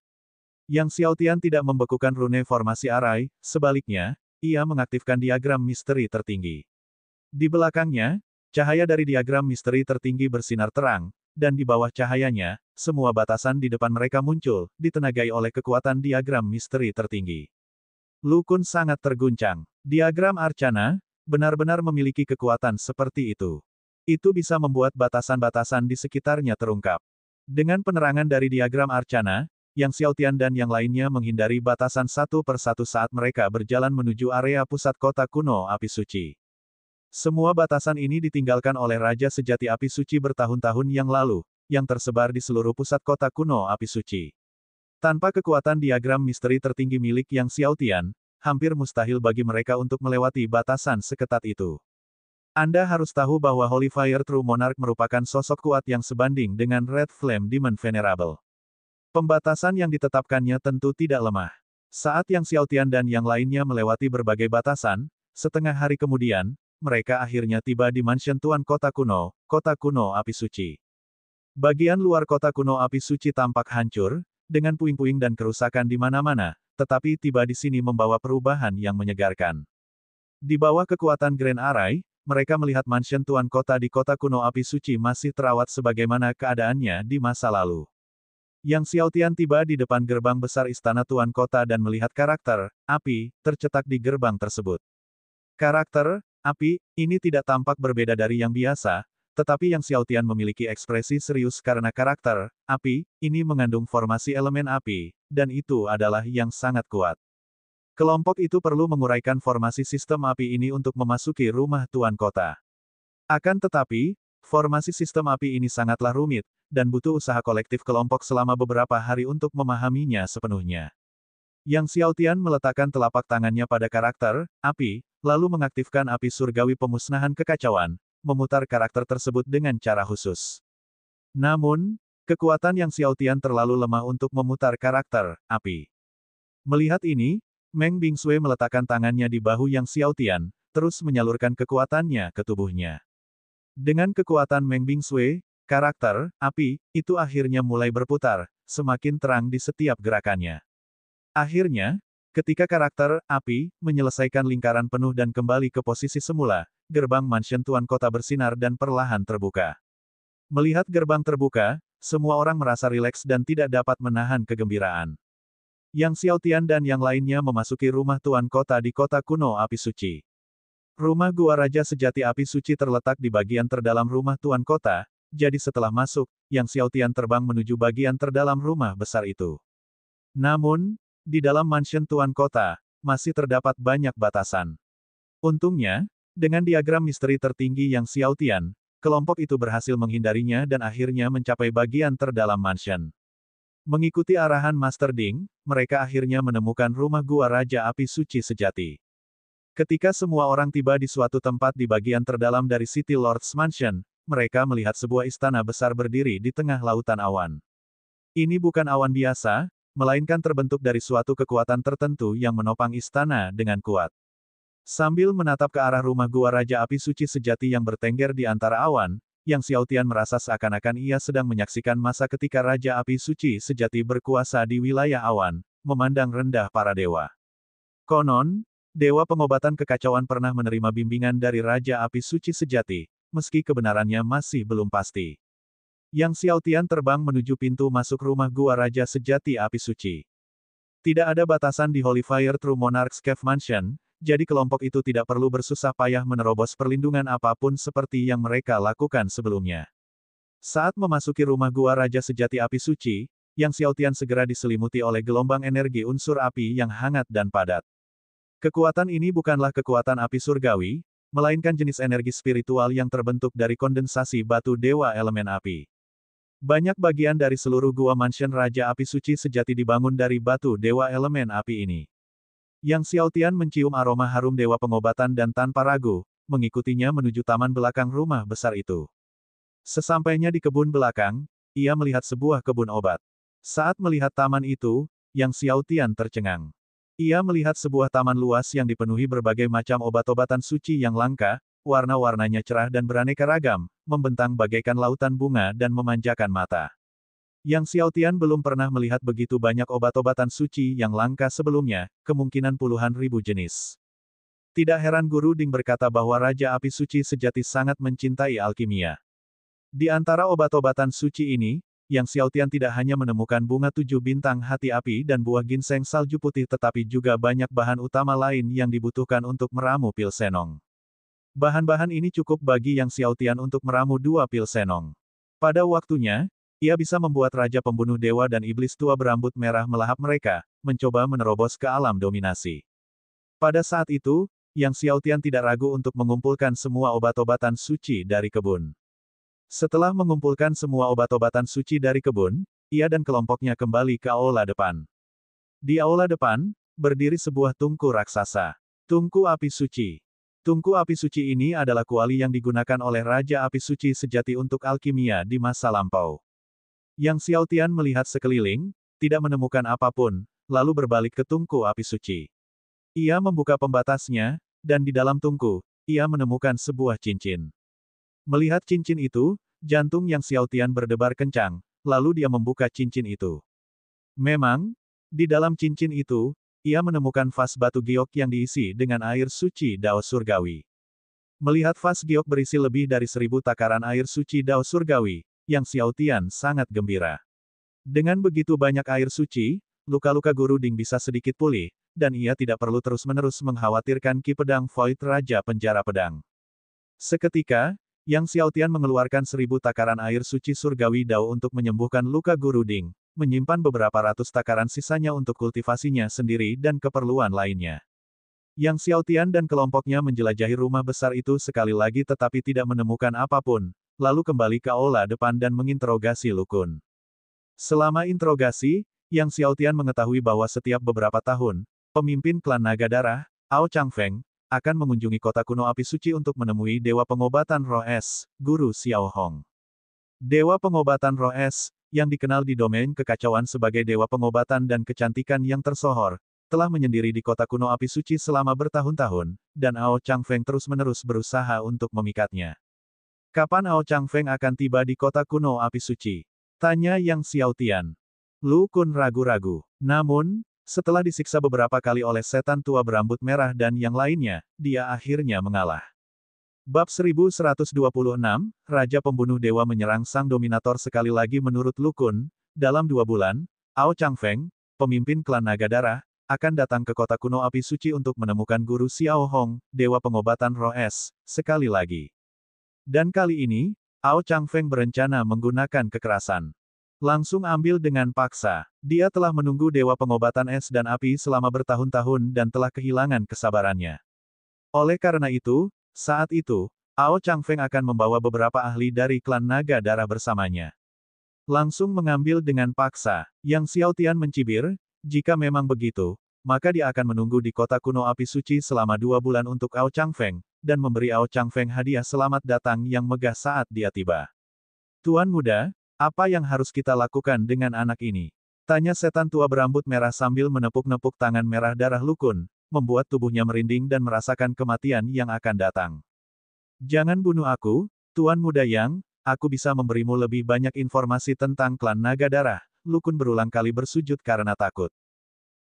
Yang Xiao Tian tidak membekukan rune formasi arai, sebaliknya, ia mengaktifkan diagram misteri tertinggi. Di belakangnya, cahaya dari diagram misteri tertinggi bersinar terang, dan di bawah cahayanya, semua batasan di depan mereka muncul, ditenagai oleh kekuatan diagram misteri tertinggi. Lu Kun sangat terguncang. Diagram Arcana, benar-benar memiliki kekuatan seperti itu. Itu bisa membuat batasan-batasan di sekitarnya terungkap. Dengan penerangan dari diagram Arcana, Yang Xiao Tian dan yang lainnya menghindari batasan satu persatu saat mereka berjalan menuju area pusat kota kuno Api Suci. Semua batasan ini ditinggalkan oleh Raja Sejati Api Suci bertahun-tahun yang lalu, yang tersebar di seluruh pusat kota kuno Api Suci. Tanpa kekuatan diagram misteri tertinggi milik Yang Xiao Tian, hampir mustahil bagi mereka untuk melewati batasan seketat itu. Anda harus tahu bahwa Holy Fire True Monarch merupakan sosok kuat yang sebanding dengan Red Flame Demon Venerable. Pembatasan yang ditetapkannya tentu tidak lemah. Saat Yang Xiao Tian dan yang lainnya melewati berbagai batasan, setengah hari kemudian, mereka akhirnya tiba di mansion Tuan Kota Kuno Api Suci. Bagian luar kota kuno Api Suci tampak hancur, dengan puing-puing dan kerusakan di mana-mana, tetapi tiba di sini membawa perubahan yang menyegarkan. Di bawah kekuatan Grand Arai, mereka melihat mansion Tuan Kota di kota kuno Api Suci masih terawat sebagaimana keadaannya di masa lalu. Yang Xiao Tian tiba di depan gerbang besar Istana Tuan Kota dan melihat karakter, api, tercetak di gerbang tersebut. Karakter, api, ini tidak tampak berbeda dari yang biasa, tetapi Yang Xiao Tian memiliki ekspresi serius karena karakter, api, ini mengandung formasi elemen api, dan itu adalah yang sangat kuat. Kelompok itu perlu menguraikan formasi sistem api ini untuk memasuki rumah Tuan Kota. Akan tetapi, formasi sistem api ini sangatlah rumit, dan butuh usaha kolektif kelompok selama beberapa hari untuk memahaminya sepenuhnya. Yang Xiaotian meletakkan telapak tangannya pada karakter, api, lalu mengaktifkan api surgawi pemusnahan kekacauan, memutar karakter tersebut dengan cara khusus. Namun, kekuatan Yang Xiaotian terlalu lemah untuk memutar karakter, api. Melihat ini, Meng Bingsui meletakkan tangannya di bahu Yang Xiaotian, terus menyalurkan kekuatannya ke tubuhnya. Dengan kekuatan Meng Bingsui, karakter, api, itu akhirnya mulai berputar, semakin terang di setiap gerakannya. Akhirnya, ketika karakter, api, menyelesaikan lingkaran penuh dan kembali ke posisi semula, gerbang mansion Tuan Kota bersinar dan perlahan terbuka. Melihat gerbang terbuka, semua orang merasa rileks dan tidak dapat menahan kegembiraan. Yang Xiaotian dan yang lainnya memasuki rumah Tuan Kota di kota kuno Api Suci. Rumah Gua Raja Sejati Api Suci terletak di bagian terdalam rumah Tuan Kota, jadi setelah masuk, Yang Xiaotian terbang menuju bagian terdalam rumah besar itu. Namun, di dalam mansion Tuan Kota, masih terdapat banyak batasan. Untungnya, dengan diagram misteri tertinggi Yang Xiaotian, kelompok itu berhasil menghindarinya dan akhirnya mencapai bagian terdalam mansion. Mengikuti arahan Master Ding, mereka akhirnya menemukan rumah Gua Raja Api Suci Sejati. Ketika semua orang tiba di suatu tempat di bagian terdalam dari City Lord's Mansion, mereka melihat sebuah istana besar berdiri di tengah lautan awan. Ini bukan awan biasa, melainkan terbentuk dari suatu kekuatan tertentu yang menopang istana dengan kuat. Sambil menatap ke arah rumah Gua Raja Api Suci Sejati yang bertengger di antara awan, Yang Xiaotian merasa seakan-akan ia sedang menyaksikan masa ketika Raja Api Suci Sejati berkuasa di wilayah awan, memandang rendah para dewa. Konon, Dewa Pengobatan Kekacauan pernah menerima bimbingan dari Raja Api Suci Sejati, meski kebenarannya masih belum pasti. Yang Xiaotian terbang menuju pintu masuk rumah Gua Raja Sejati Api Suci. Tidak ada batasan di Holy Fire True Monarch's Cave Mansion, jadi kelompok itu tidak perlu bersusah payah menerobos perlindungan apapun seperti yang mereka lakukan sebelumnya. Saat memasuki rumah Gua Raja Sejati Api Suci, Yang Xiaotian segera diselimuti oleh gelombang energi unsur api yang hangat dan padat. Kekuatan ini bukanlah kekuatan api surgawi, melainkan jenis energi spiritual yang terbentuk dari kondensasi batu dewa elemen api. Banyak bagian dari seluruh gua mansion Raja Api Suci Sejati dibangun dari batu dewa elemen api ini. Yang Xiaotian mencium aroma harum dewa pengobatan dan tanpa ragu, mengikutinya menuju taman belakang rumah besar itu. Sesampainya di kebun belakang, ia melihat sebuah kebun obat. Saat melihat taman itu, Yang Xiaotian tercengang. Ia melihat sebuah taman luas yang dipenuhi berbagai macam obat-obatan suci yang langka, warna-warnanya cerah dan beraneka ragam, membentang bagaikan lautan bunga dan memanjakan mata. Yang Xiaotian belum pernah melihat begitu banyak obat-obatan suci yang langka sebelumnya, kemungkinan puluhan ribu jenis. Tidak heran Guru Ding berkata bahwa Raja Api Suci Sejati sangat mencintai alkimia. Di antara obat-obatan suci ini, Yang Xiaotian tidak hanya menemukan bunga 7 bintang hati api dan buah ginseng salju putih tetapi juga banyak bahan utama lain yang dibutuhkan untuk meramu pil senong. Bahan-bahan ini cukup bagi Yang Xiaotian untuk meramu 2 pil senong. Pada waktunya, ia bisa membuat Raja Pembunuh Dewa dan Iblis Tua berambut merah melahap mereka, mencoba menerobos ke alam dominasi. Pada saat itu, Yang Xiaotian tidak ragu untuk mengumpulkan semua obat-obatan suci dari kebun. Setelah mengumpulkan semua obat-obatan suci dari kebun, ia dan kelompoknya kembali ke aula depan. Di aula depan, berdiri sebuah tungku raksasa. Tungku Api Suci. Tungku api suci ini adalah kuali yang digunakan oleh Raja Api Suci Sejati untuk alkimia di masa lampau. Yang Xiaotian melihat sekeliling, tidak menemukan apapun, lalu berbalik ke tungku api suci. Ia membuka pembatasnya, dan di dalam tungku, ia menemukan sebuah cincin. Melihat cincin itu, jantung Yang Xiaotian berdebar kencang, lalu dia membuka cincin itu. Memang, di dalam cincin itu, ia menemukan vas batu giok yang diisi dengan air suci Dao Surgawi. Melihat vas giok berisi lebih dari 1000 takaran air suci Dao Surgawi, Yang Xiaotian sangat gembira. Dengan begitu banyak air suci, luka-luka Guru Ding bisa sedikit pulih, dan ia tidak perlu terus-menerus mengkhawatirkan Ki Pedang Void Raja Penjara Pedang. Seketika, Yang Xiaotian mengeluarkan 1000 takaran air suci surgawi Dao untuk menyembuhkan luka Guru Ding, menyimpan beberapa ratus takaran sisanya untuk kultivasinya sendiri dan keperluan lainnya. Yang Xiaotian dan kelompoknya menjelajahi rumah besar itu sekali lagi tetapi tidak menemukan apapun, lalu kembali ke aula depan dan menginterogasi Lu Kun. Selama interogasi, Yang Xiaotian mengetahui bahwa setiap beberapa tahun, pemimpin klan naga darah, Ao Changfeng, akan mengunjungi kota kuno api suci untuk menemui Dewa Pengobatan Roh Es, Guru Xiao Hong. Dewa Pengobatan Roh Es, yang dikenal di domain kekacauan sebagai Dewa Pengobatan dan Kecantikan yang tersohor, telah menyendiri di kota kuno api suci selama bertahun-tahun, dan Ao Changfeng terus-menerus berusaha untuk memikatnya. Kapan Ao Changfeng akan tiba di kota kuno api suci? Tanya Yang Xiaotian. Lu Kun ragu-ragu. Namun, setelah disiksa beberapa kali oleh setan tua berambut merah dan yang lainnya, dia akhirnya mengalah. Bab 1126, Raja Pembunuh Dewa menyerang Sang Dominator sekali lagi menurut Lu Kun. Dalam 2 bulan, Ao Changfeng, pemimpin klan naga darah, akan datang ke kota kuno api suci untuk menemukan Guru Xiao Hong, Dewa Pengobatan Roh Es, sekali lagi. Dan kali ini, Ao Changfeng berencana menggunakan kekerasan. Langsung ambil dengan paksa. Dia telah menunggu Dewa Pengobatan Es dan Api selama bertahun-tahun dan telah kehilangan kesabarannya. Oleh karena itu, saat itu, Ao Changfeng akan membawa beberapa ahli dari klan naga darah bersamanya. Langsung mengambil dengan paksa. Yang Xiaotian mencibir, jika memang begitu, maka dia akan menunggu di kota kuno api suci selama 2 bulan untuk Ao Changfeng, dan memberi Ao Changfeng hadiah selamat datang yang megah saat dia tiba. Tuan muda, apa yang harus kita lakukan dengan anak ini? Tanya setan tua berambut merah sambil menepuk-nepuk tangan merah darah Lu Kun, membuat tubuhnya merinding dan merasakan kematian yang akan datang. Jangan bunuh aku, Tuan muda Yang, aku bisa memberimu lebih banyak informasi tentang klan naga darah. Lu Kun berulang kali bersujud karena takut.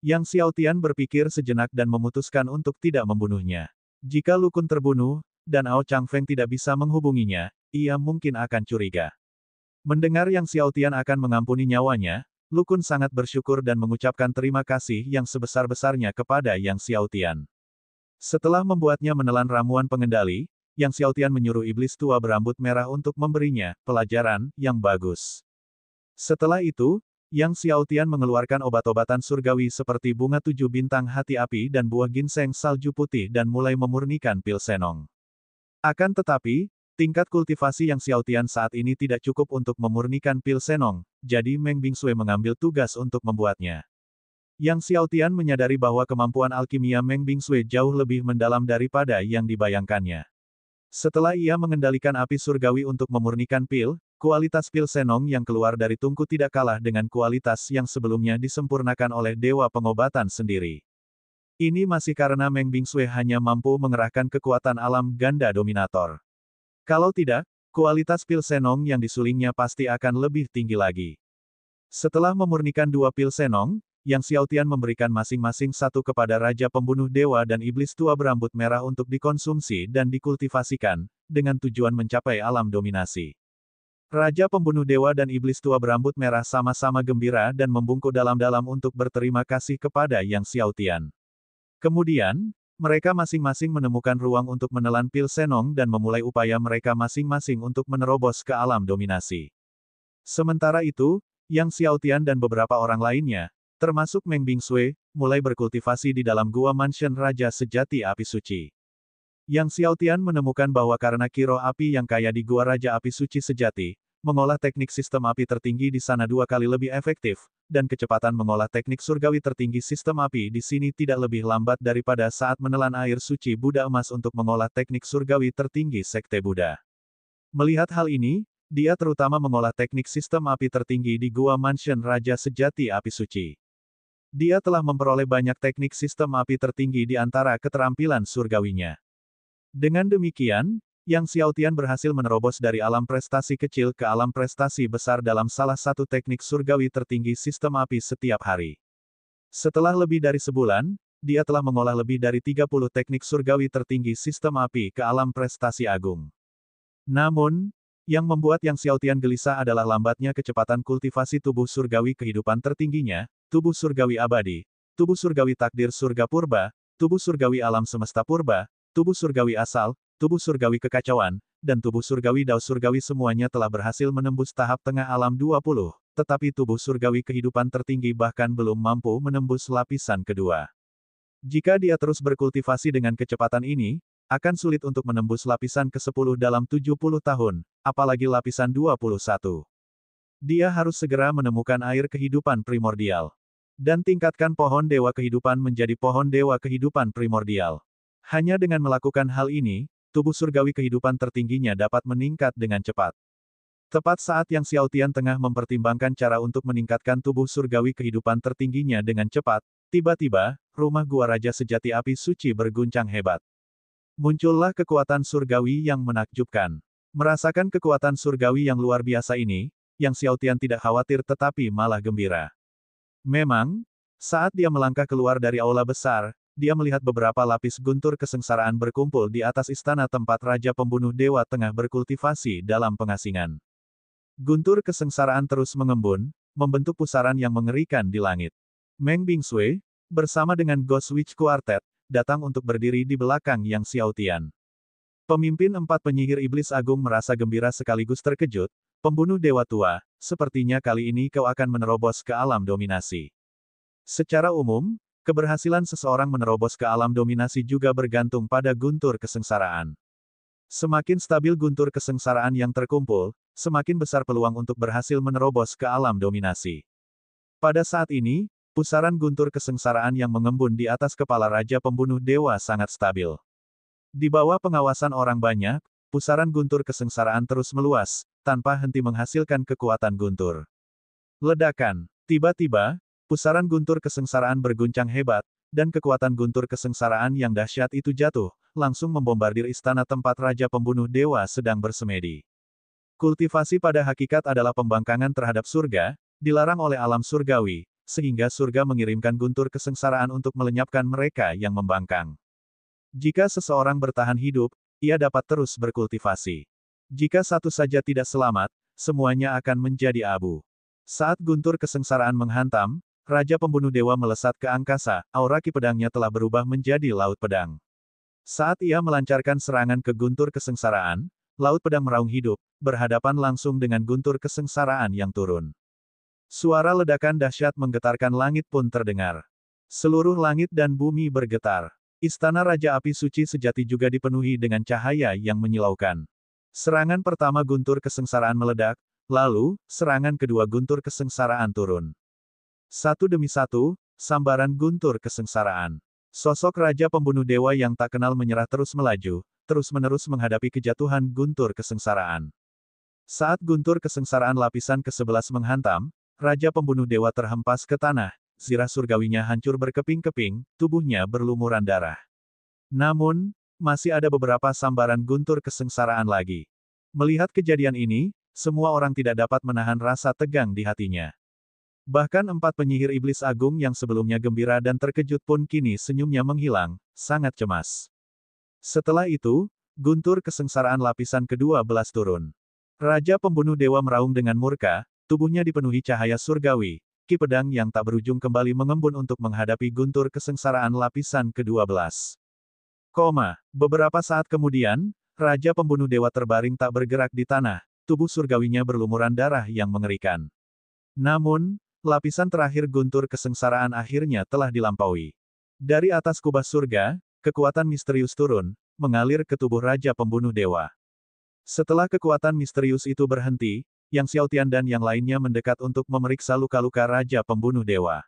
Yang Xiaotian berpikir sejenak dan memutuskan untuk tidak membunuhnya. Jika Lu Kun terbunuh, dan Ao Changfeng tidak bisa menghubunginya, ia mungkin akan curiga. Mendengar Yang Xiaotian akan mengampuni nyawanya, Lu Kun sangat bersyukur dan mengucapkan terima kasih yang sebesar-besarnya kepada Yang Xiaotian. Setelah membuatnya menelan ramuan pengendali, Yang Xiaotian menyuruh iblis tua berambut merah untuk memberinya pelajaran yang bagus. Setelah itu, Yang Xiaotian mengeluarkan obat-obatan surgawi seperti bunga 7 bintang hati api dan buah ginseng salju putih dan mulai memurnikan pil senong. Akan tetapi, tingkat kultivasi Yang Xiaotian saat ini tidak cukup untuk memurnikan pil senong, jadi Meng Bingsui mengambil tugas untuk membuatnya. Yang Xiaotian menyadari bahwa kemampuan alkimia Meng Bingsui jauh lebih mendalam daripada yang dibayangkannya. Setelah ia mengendalikan api surgawi untuk memurnikan pil, kualitas pil senong yang keluar dari tungku tidak kalah dengan kualitas yang sebelumnya disempurnakan oleh Dewa Pengobatan sendiri. Ini masih karena Meng Bingsui hanya mampu mengerahkan kekuatan alam ganda dominator. Kalau tidak, kualitas pil senong yang disulingnya pasti akan lebih tinggi lagi. Setelah memurnikan 2 pil senong, Yang Xiaotian memberikan masing-masing satu kepada Raja Pembunuh Dewa dan Iblis Tua Berambut Merah untuk dikonsumsi dan dikultivasikan, dengan tujuan mencapai alam dominasi. Raja Pembunuh Dewa dan Iblis Tua Berambut Merah sama-sama gembira dan membungkuk dalam-dalam untuk berterima kasih kepada Yang Xiaotian. Kemudian, mereka masing-masing menemukan ruang untuk menelan pil senong dan memulai upaya mereka masing-masing untuk menerobos ke alam dominasi. Sementara itu, Yang Xiaotian dan beberapa orang lainnya, termasuk Meng Bingsui, mulai berkultivasi di dalam Gua Mansion Raja Sejati Api Suci. Yang Xiaotian menemukan bahwa karena kiro api yang kaya di Gua Raja Api Suci Sejati, mengolah teknik sistem api tertinggi di sana 2 kali lebih efektif, dan kecepatan mengolah teknik surgawi tertinggi sistem api di sini tidak lebih lambat daripada saat menelan air suci Buddha emas untuk mengolah teknik surgawi tertinggi Sekte Buddha. Melihat hal ini, dia terutama mengolah teknik sistem api tertinggi di Gua Mansion Raja Sejati Api Suci. Dia telah memperoleh banyak teknik sistem api tertinggi di antara keterampilan surgawinya. Dengan demikian, Yang Xiaotian berhasil menerobos dari alam prestasi kecil ke alam prestasi besar dalam salah satu teknik surgawi tertinggi sistem api setiap hari. Setelah lebih dari sebulan, dia telah mengolah lebih dari 30 teknik surgawi tertinggi sistem api ke alam prestasi agung. Namun, yang membuat Yang Xiaotian gelisah adalah lambatnya kecepatan kultivasi tubuh surgawi kehidupan tertingginya, tubuh surgawi abadi, tubuh surgawi takdir surga purba, tubuh surgawi alam semesta purba, tubuh surgawi asal, tubuh surgawi kekacauan, dan tubuh surgawi dao surgawi semuanya telah berhasil menembus tahap tengah alam 20, tetapi tubuh surgawi kehidupan tertinggi bahkan belum mampu menembus lapisan kedua. Jika dia terus berkultivasi dengan kecepatan ini, akan sulit untuk menembus lapisan ke-10 dalam 70 tahun, apalagi lapisan 21. Dia harus segera menemukan air kehidupan primordial. Dan tingkatkan pohon dewa kehidupan menjadi pohon dewa kehidupan primordial. Hanya dengan melakukan hal ini, tubuh surgawi kehidupan tertingginya dapat meningkat dengan cepat. Tepat saat Yang Xiaotian tengah mempertimbangkan cara untuk meningkatkan tubuh surgawi kehidupan tertingginya dengan cepat, tiba-tiba, rumah gua Raja Sejati Api Suci berguncang hebat. Muncullah kekuatan surgawi yang menakjubkan. Merasakan kekuatan surgawi yang luar biasa ini, Yang Xiaotian tidak khawatir tetapi malah gembira. Memang, saat dia melangkah keluar dari aula besar, dia melihat beberapa lapis guntur kesengsaraan berkumpul di atas istana tempat Raja Pembunuh Dewa tengah berkultivasi dalam pengasingan. Guntur kesengsaraan terus mengembun, membentuk pusaran yang mengerikan di langit. Meng Bingsui, bersama dengan Ghost Witch Quartet, datang untuk berdiri di belakang Yang Xiaotian. Pemimpin 4 penyihir iblis agung merasa gembira sekaligus terkejut. Pembunuh dewa tua, sepertinya kali ini kau akan menerobos ke alam dominasi. Secara umum, keberhasilan seseorang menerobos ke alam dominasi juga bergantung pada guntur kesengsaraan. Semakin stabil guntur kesengsaraan yang terkumpul, semakin besar peluang untuk berhasil menerobos ke alam dominasi. Pada saat ini, pusaran guntur kesengsaraan yang mengembun di atas kepala Raja Pembunuh Dewa sangat stabil. Di bawah pengawasan orang banyak, pusaran guntur kesengsaraan terus meluas, tanpa henti menghasilkan kekuatan guntur. Ledakan. Tiba-tiba, pusaran guntur kesengsaraan berguncang hebat, dan kekuatan guntur kesengsaraan yang dahsyat itu jatuh, langsung membombardir istana tempat Raja Pembunuh Dewa sedang bersemedi. Kultivasi pada hakikat adalah pembangkangan terhadap surga, dilarang oleh alam surgawi, sehingga surga mengirimkan guntur kesengsaraan untuk melenyapkan mereka yang membangkang. Jika seseorang bertahan hidup, ia dapat terus berkultivasi. Jika satu saja tidak selamat, semuanya akan menjadi abu. Saat guntur kesengsaraan menghantam, Raja Pembunuh Dewa melesat ke angkasa, aura ki pedangnya telah berubah menjadi laut pedang. Saat ia melancarkan serangan ke guntur kesengsaraan, laut pedang meraung hidup, berhadapan langsung dengan guntur kesengsaraan yang turun. Suara ledakan dahsyat menggetarkan langit pun terdengar. Seluruh langit dan bumi bergetar. Istana Raja Api Suci Sejati juga dipenuhi dengan cahaya yang menyilaukan. Serangan pertama guntur kesengsaraan meledak, lalu, serangan kedua guntur kesengsaraan turun. Satu demi satu, sambaran guntur kesengsaraan. Sosok Raja Pembunuh Dewa yang tak kenal menyerah terus melaju, terus-menerus menghadapi kejatuhan guntur kesengsaraan. Saat guntur kesengsaraan lapisan ke-11 menghantam, Raja Pembunuh Dewa terhempas ke tanah, zirah surgawinya hancur berkeping-keping, tubuhnya berlumuran darah. Namun, masih ada beberapa sambaran guntur kesengsaraan lagi. Melihat kejadian ini, semua orang tidak dapat menahan rasa tegang di hatinya. Bahkan 4 penyihir iblis agung yang sebelumnya gembira dan terkejut pun kini senyumnya menghilang, sangat cemas. Setelah itu, guntur kesengsaraan lapisan ke-12 turun. Raja Pembunuh Dewa meraung dengan murka, tubuhnya dipenuhi cahaya surgawi, ki pedang yang tak berujung kembali mengembun untuk menghadapi guntur kesengsaraan lapisan ke-12. Beberapa saat kemudian, Raja Pembunuh Dewa terbaring tak bergerak di tanah, tubuh surgawinya berlumuran darah yang mengerikan. Namun, lapisan terakhir guntur kesengsaraan akhirnya telah dilampaui. Dari atas kubah surga, kekuatan misterius turun, mengalir ke tubuh Raja Pembunuh Dewa. Setelah kekuatan misterius itu berhenti, Yang Xiaotian dan yang lainnya mendekat untuk memeriksa luka-luka Raja Pembunuh Dewa.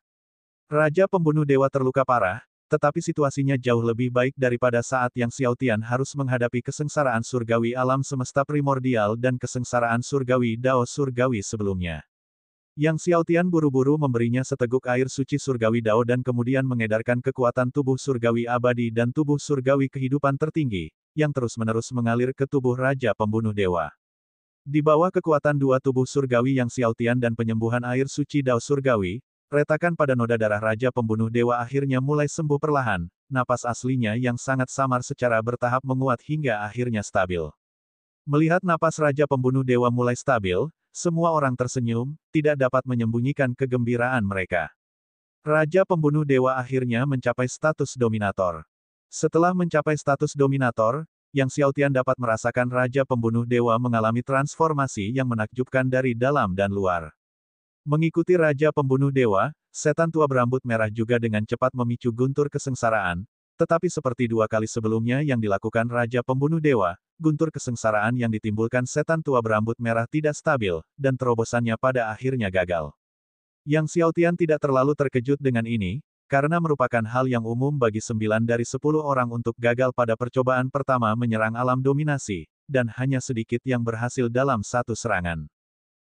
Raja Pembunuh Dewa terluka parah, tetapi situasinya jauh lebih baik daripada saat Yang Xiaotian harus menghadapi kesengsaraan surgawi alam semesta primordial dan kesengsaraan surgawi Dao surgawi sebelumnya. Yang Xiaotian buru-buru memberinya seteguk air suci surgawi Dao dan kemudian mengedarkan kekuatan tubuh surgawi abadi dan tubuh surgawi kehidupan tertinggi, yang terus-menerus mengalir ke tubuh Raja Pembunuh Dewa. Di bawah kekuatan dua tubuh surgawi Yang Xiaotian dan penyembuhan air suci Dao surgawi, retakan pada noda darah Raja Pembunuh Dewa akhirnya mulai sembuh perlahan, napas aslinya yang sangat samar secara bertahap menguat hingga akhirnya stabil. Melihat napas Raja Pembunuh Dewa mulai stabil, semua orang tersenyum, tidak dapat menyembunyikan kegembiraan mereka. Raja Pembunuh Dewa akhirnya mencapai status dominator. Setelah mencapai status dominator, Yang Xiaotian dapat merasakan Raja Pembunuh Dewa mengalami transformasi yang menakjubkan dari dalam dan luar. Mengikuti Raja Pembunuh Dewa, setan tua berambut merah juga dengan cepat memicu guntur kesengsaraan, tetapi seperti dua kali sebelumnya yang dilakukan Raja Pembunuh Dewa, guntur kesengsaraan yang ditimbulkan setan tua berambut merah tidak stabil, dan terobosannya pada akhirnya gagal. Yang Xiaotian tidak terlalu terkejut dengan ini, karena merupakan hal yang umum bagi 9 dari 10 orang untuk gagal pada percobaan pertama menyerang alam dominasi, dan hanya sedikit yang berhasil dalam satu serangan.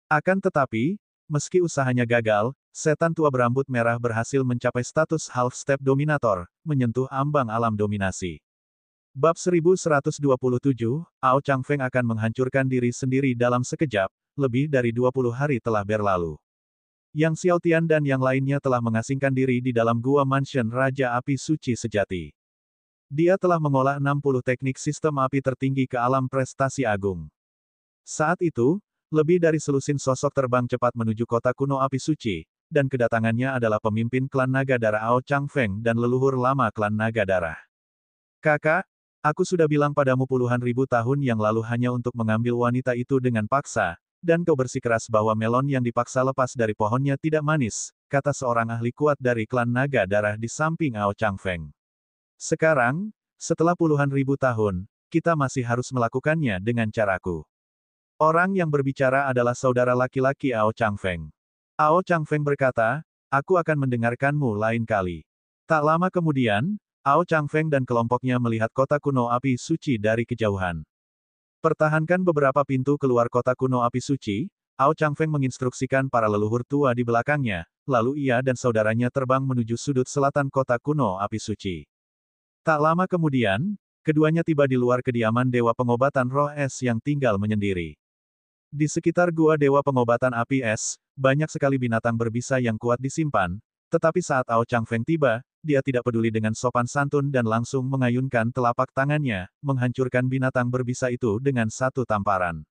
Akan tetapi, meski usahanya gagal, setan tua berambut merah berhasil mencapai status half-step dominator, menyentuh ambang alam dominasi. Bab 1127, Ao Changfeng akan menghancurkan diri sendiri dalam sekejap, lebih dari 20 hari telah berlalu. Yang Xiaotian dan yang lainnya telah mengasingkan diri di dalam gua mansion Raja Api Suci Sejati. Dia telah mengolah 60 teknik sistem api tertinggi ke alam prestasi agung. Saat itu, lebih dari selusin sosok terbang cepat menuju kota kuno Api Suci, dan kedatangannya adalah pemimpin klan naga darah Ao Changfeng dan leluhur lama klan naga darah. Kakak, aku sudah bilang padamu puluhan ribu tahun yang lalu hanya untuk mengambil wanita itu dengan paksa, dan kau bersikeras bahwa melon yang dipaksa lepas dari pohonnya tidak manis, kata seorang ahli kuat dari klan naga darah di samping Ao Changfeng. Sekarang, setelah puluhan ribu tahun, kita masih harus melakukannya dengan caraku. Orang yang berbicara adalah saudara laki-laki Ao Changfeng. Ao Changfeng berkata, aku akan mendengarkanmu lain kali. Tak lama kemudian, Ao Changfeng dan kelompoknya melihat kota kuno Api Suci dari kejauhan. Pertahankan beberapa pintu keluar kota kuno Api Suci, Ao Changfeng menginstruksikan para leluhur tua di belakangnya, lalu ia dan saudaranya terbang menuju sudut selatan kota kuno Api Suci. Tak lama kemudian, keduanya tiba di luar kediaman Dewa Pengobatan Roh Es yang tinggal menyendiri. Di sekitar gua Dewa Pengobatan Api Es, banyak sekali binatang berbisa yang kuat disimpan, tetapi saat Ao Changfeng tiba, dia tidak peduli dengan sopan santun dan langsung mengayunkan telapak tangannya, menghancurkan binatang berbisa itu dengan satu tamparan.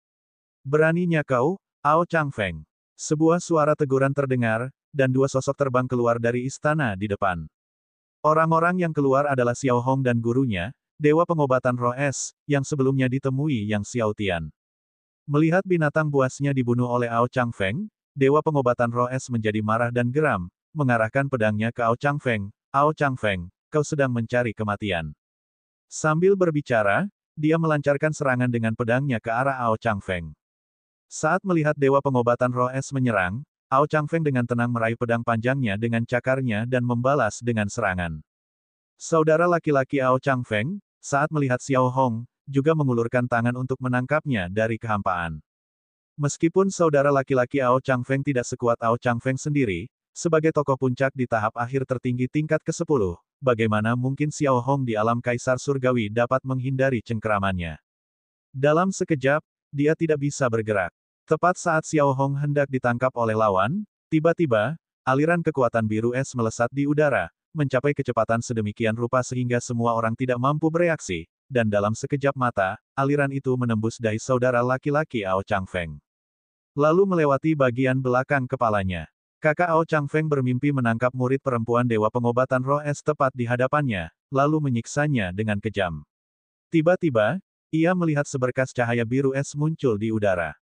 Beraninya kau, Ao Changfeng. Sebuah suara teguran terdengar, dan dua sosok terbang keluar dari istana di depan. Orang-orang yang keluar adalah Xiao Hong dan gurunya, Dewa Pengobatan Roh Es, yang sebelumnya ditemui Yang Xiaotian. Melihat binatang buasnya dibunuh oleh Ao Changfeng, Dewa Pengobatan Roh Es menjadi marah dan geram, mengarahkan pedangnya ke Ao Changfeng. Ao Changfeng, kau sedang mencari kematian. Sambil berbicara, dia melancarkan serangan dengan pedangnya ke arah Ao Changfeng. Saat melihat Dewa Pengobatan Roh Es menyerang, Ao Changfeng dengan tenang meraih pedang panjangnya dengan cakarnya dan membalas dengan serangan. Saudara laki-laki Ao Changfeng, saat melihat Xiao Hong, juga mengulurkan tangan untuk menangkapnya dari kehampaan. Meskipun saudara laki-laki Ao Changfeng tidak sekuat Ao Changfeng sendiri, sebagai tokoh puncak di tahap akhir tertinggi tingkat ke-10, bagaimana mungkin Xiao Hong di alam Kaisar Surgawi dapat menghindari cengkeramannya? Dalam sekejap, dia tidak bisa bergerak. Tepat saat Xiao Hong hendak ditangkap oleh lawan, tiba-tiba, aliran kekuatan biru es melesat di udara, mencapai kecepatan sedemikian rupa sehingga semua orang tidak mampu bereaksi, dan dalam sekejap mata, aliran itu menembus dahi saudara laki-laki Ao Changfeng. Lalu melewati bagian belakang kepalanya. Kakak Ao Changfeng bermimpi menangkap murid perempuan Dewa Pengobatan Roh Es tepat di hadapannya, lalu menyiksanya dengan kejam. Tiba-tiba, ia melihat seberkas cahaya biru es muncul di udara.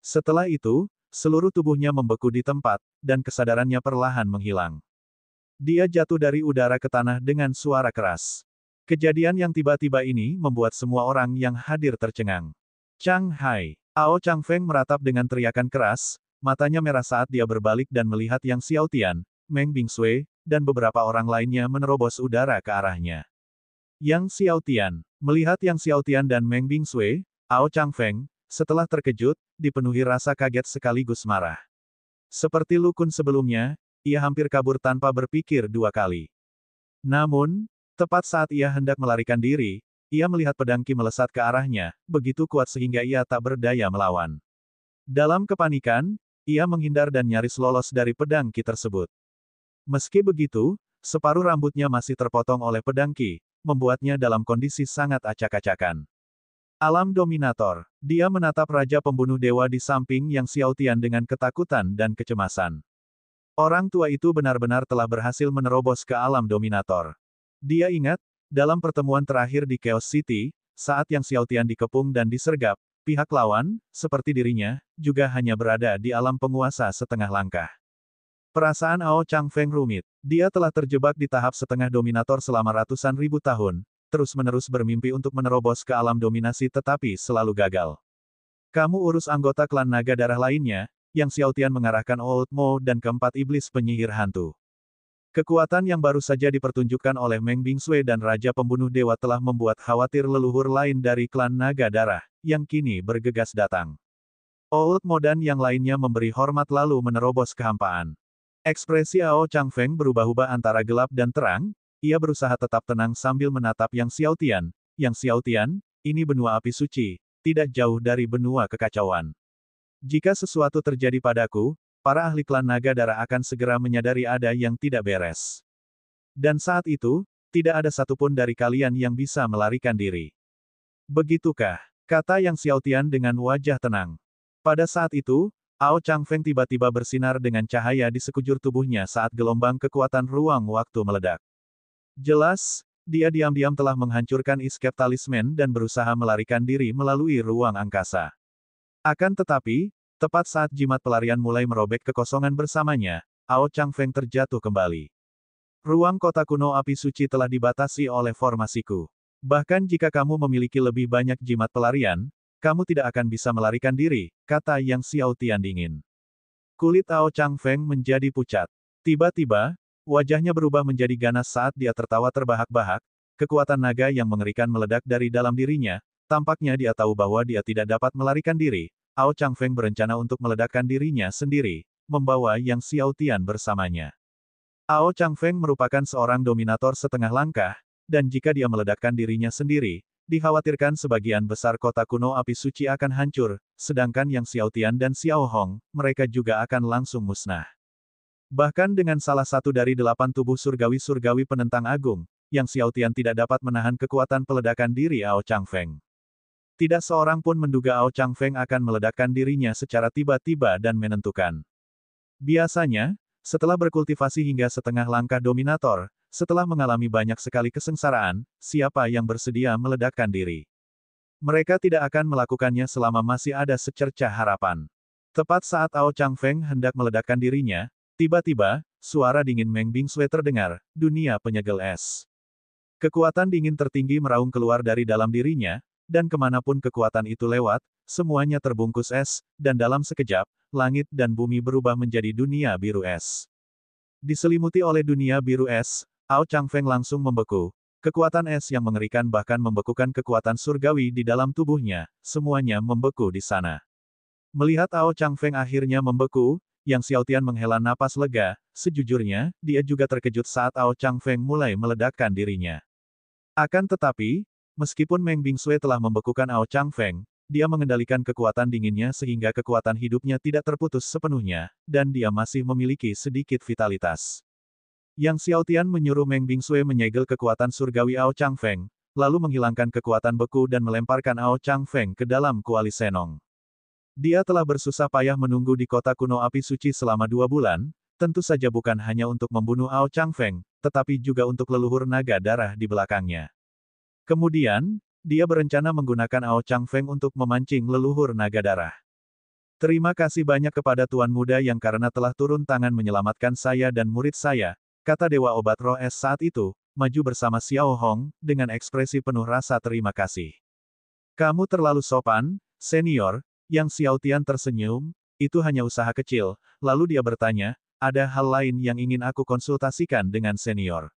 Setelah itu, seluruh tubuhnya membeku di tempat, dan kesadarannya perlahan menghilang. Dia jatuh dari udara ke tanah dengan suara keras. Kejadian yang tiba-tiba ini membuat semua orang yang hadir tercengang. Chang Hai. Ao Changfeng meratap dengan teriakan keras, matanya merah saat dia berbalik dan melihat Yang Xiaotian, Meng Bingsui, dan beberapa orang lainnya menerobos udara ke arahnya. Yang Xiaotian. Melihat Yang Xiaotian dan Meng Bingsui, Ao Changfeng, setelah terkejut, dipenuhi rasa kaget sekaligus marah. Seperti Lu Kun sebelumnya, ia hampir kabur tanpa berpikir dua kali. Namun, tepat saat ia hendak melarikan diri, ia melihat pedang Qi melesat ke arahnya, begitu kuat sehingga ia tak berdaya melawan. Dalam kepanikan, ia menghindar dan nyaris lolos dari pedang Qi tersebut. Meski begitu, separuh rambutnya masih terpotong oleh pedang Qi, membuatnya dalam kondisi sangat acak-acakan. Alam dominator. Dia menatap Raja Pembunuh Dewa di samping Yang Xiaotian dengan ketakutan dan kecemasan. Orang tua itu benar-benar telah berhasil menerobos ke alam dominator. Dia ingat, dalam pertemuan terakhir di Chaos City, saat Yang Xiaotian dikepung dan disergap, pihak lawan, seperti dirinya, juga hanya berada di alam penguasa setengah langkah. Perasaan Ao Changfeng rumit. Dia telah terjebak di tahap setengah dominator selama ratusan ribu tahun, terus-menerus bermimpi untuk menerobos ke alam dominasi tetapi selalu gagal. Kamu urus anggota klan naga darah lainnya, Yang Xiaotian mengarahkan Old Mo dan keempat iblis penyihir hantu. Kekuatan yang baru saja dipertunjukkan oleh Meng Bingsui dan Raja Pembunuh Dewa telah membuat khawatir leluhur lain dari klan naga darah, yang kini bergegas datang. Old Mo dan yang lainnya memberi hormat lalu menerobos kehampaan. Ekspresi Ao Changfeng berubah-ubah antara gelap dan terang, ia berusaha tetap tenang sambil menatap Yang Xiaotian. Yang Xiaotian, ini benua api suci, tidak jauh dari benua kekacauan. Jika sesuatu terjadi padaku, para ahli klan naga darah akan segera menyadari ada yang tidak beres. Dan saat itu, tidak ada satupun dari kalian yang bisa melarikan diri. Begitukah? Kata Yang Xiaotian dengan wajah tenang. Pada saat itu, Ao Changfeng tiba-tiba bersinar dengan cahaya di sekujur tubuhnya saat gelombang kekuatan ruang waktu meledak. Jelas, dia diam-diam telah menghancurkan escape talisman dan berusaha melarikan diri melalui ruang angkasa. Akan tetapi, tepat saat jimat pelarian mulai merobek kekosongan bersamanya, Ao Changfeng terjatuh kembali. Ruang kota kuno api suci telah dibatasi oleh formasiku. Bahkan jika kamu memiliki lebih banyak jimat pelarian, kamu tidak akan bisa melarikan diri, kata Yang Xiaotian dingin. Kulit Ao Changfeng menjadi pucat. Tiba-tiba, wajahnya berubah menjadi ganas saat dia tertawa terbahak-bahak, kekuatan naga yang mengerikan meledak dari dalam dirinya, tampaknya dia tahu bahwa dia tidak dapat melarikan diri. Ao Changfeng berencana untuk meledakkan dirinya sendiri, membawa Yang Xiaotian bersamanya. Ao Changfeng merupakan seorang dominator setengah langkah, dan jika dia meledakkan dirinya sendiri, dikhawatirkan sebagian besar kota kuno api suci akan hancur, sedangkan Yang Xiaotian dan Xiao Hong, mereka juga akan langsung musnah. Bahkan dengan salah satu dari 8 tubuh surgawi-surgawi penentang agung, Yang Xiaotian tidak dapat menahan kekuatan peledakan diri Ao Changfeng. Tidak seorang pun menduga Ao Changfeng akan meledakkan dirinya secara tiba-tiba dan menentukan. Biasanya, setelah berkultivasi hingga setengah langkah dominator, setelah mengalami banyak sekali kesengsaraan, siapa yang bersedia meledakkan diri? Mereka tidak akan melakukannya selama masih ada secercah harapan. Tepat saat Ao Changfeng hendak meledakkan dirinya, tiba-tiba, suara dingin Meng Bingsui terdengar, dunia penyegel es. Kekuatan dingin tertinggi meraung keluar dari dalam dirinya, dan kemanapun kekuatan itu lewat, semuanya terbungkus es, dan dalam sekejap, langit dan bumi berubah menjadi dunia biru es. Diselimuti oleh dunia biru es, Ao Changfeng langsung membeku. Kekuatan es yang mengerikan bahkan membekukan kekuatan surgawi di dalam tubuhnya, semuanya membeku di sana. Melihat Ao Changfeng akhirnya membeku, Yang Xiaotian menghela napas lega, sejujurnya, dia juga terkejut saat Ao Changfeng mulai meledakkan dirinya. Akan tetapi, meskipun Meng Bingsui telah membekukan Ao Changfeng, dia mengendalikan kekuatan dinginnya sehingga kekuatan hidupnya tidak terputus sepenuhnya, dan dia masih memiliki sedikit vitalitas. Yang Xiaotian menyuruh Meng Bingsui menyegel kekuatan surgawi Ao Changfeng, lalu menghilangkan kekuatan beku dan melemparkan Ao Changfeng ke dalam kuali Senong. Dia telah bersusah payah menunggu di kota kuno api suci selama 2 bulan, tentu saja bukan hanya untuk membunuh Ao Changfeng, tetapi juga untuk leluhur naga darah di belakangnya. Kemudian, dia berencana menggunakan Ao Changfeng untuk memancing leluhur naga darah. Terima kasih banyak kepada Tuan Muda yang karena telah turun tangan menyelamatkan saya dan murid saya, kata Dewa Obat Roh Es saat itu, maju bersama Xiao Hong, dengan ekspresi penuh rasa terima kasih. Kamu terlalu sopan, senior. Yang Xiaotian tersenyum, itu hanya usaha kecil, lalu dia bertanya, ada hal lain yang ingin aku konsultasikan dengan senior.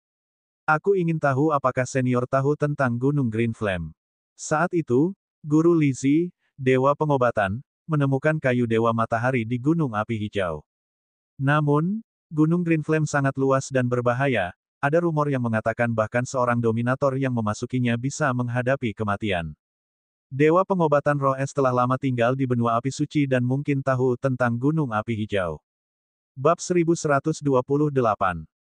Aku ingin tahu apakah senior tahu tentang Gunung Green Flame. Saat itu, Guru Lizzie, Dewa Pengobatan, menemukan kayu Dewa Matahari di Gunung Api Hijau. Namun, Gunung Green Flame sangat luas dan berbahaya, ada rumor yang mengatakan bahkan seorang dominator yang memasukinya bisa menghadapi kematian. Dewa Pengobatan Roh Es telah lama tinggal di benua api suci dan mungkin tahu tentang Gunung Api Hijau. Bab 1128.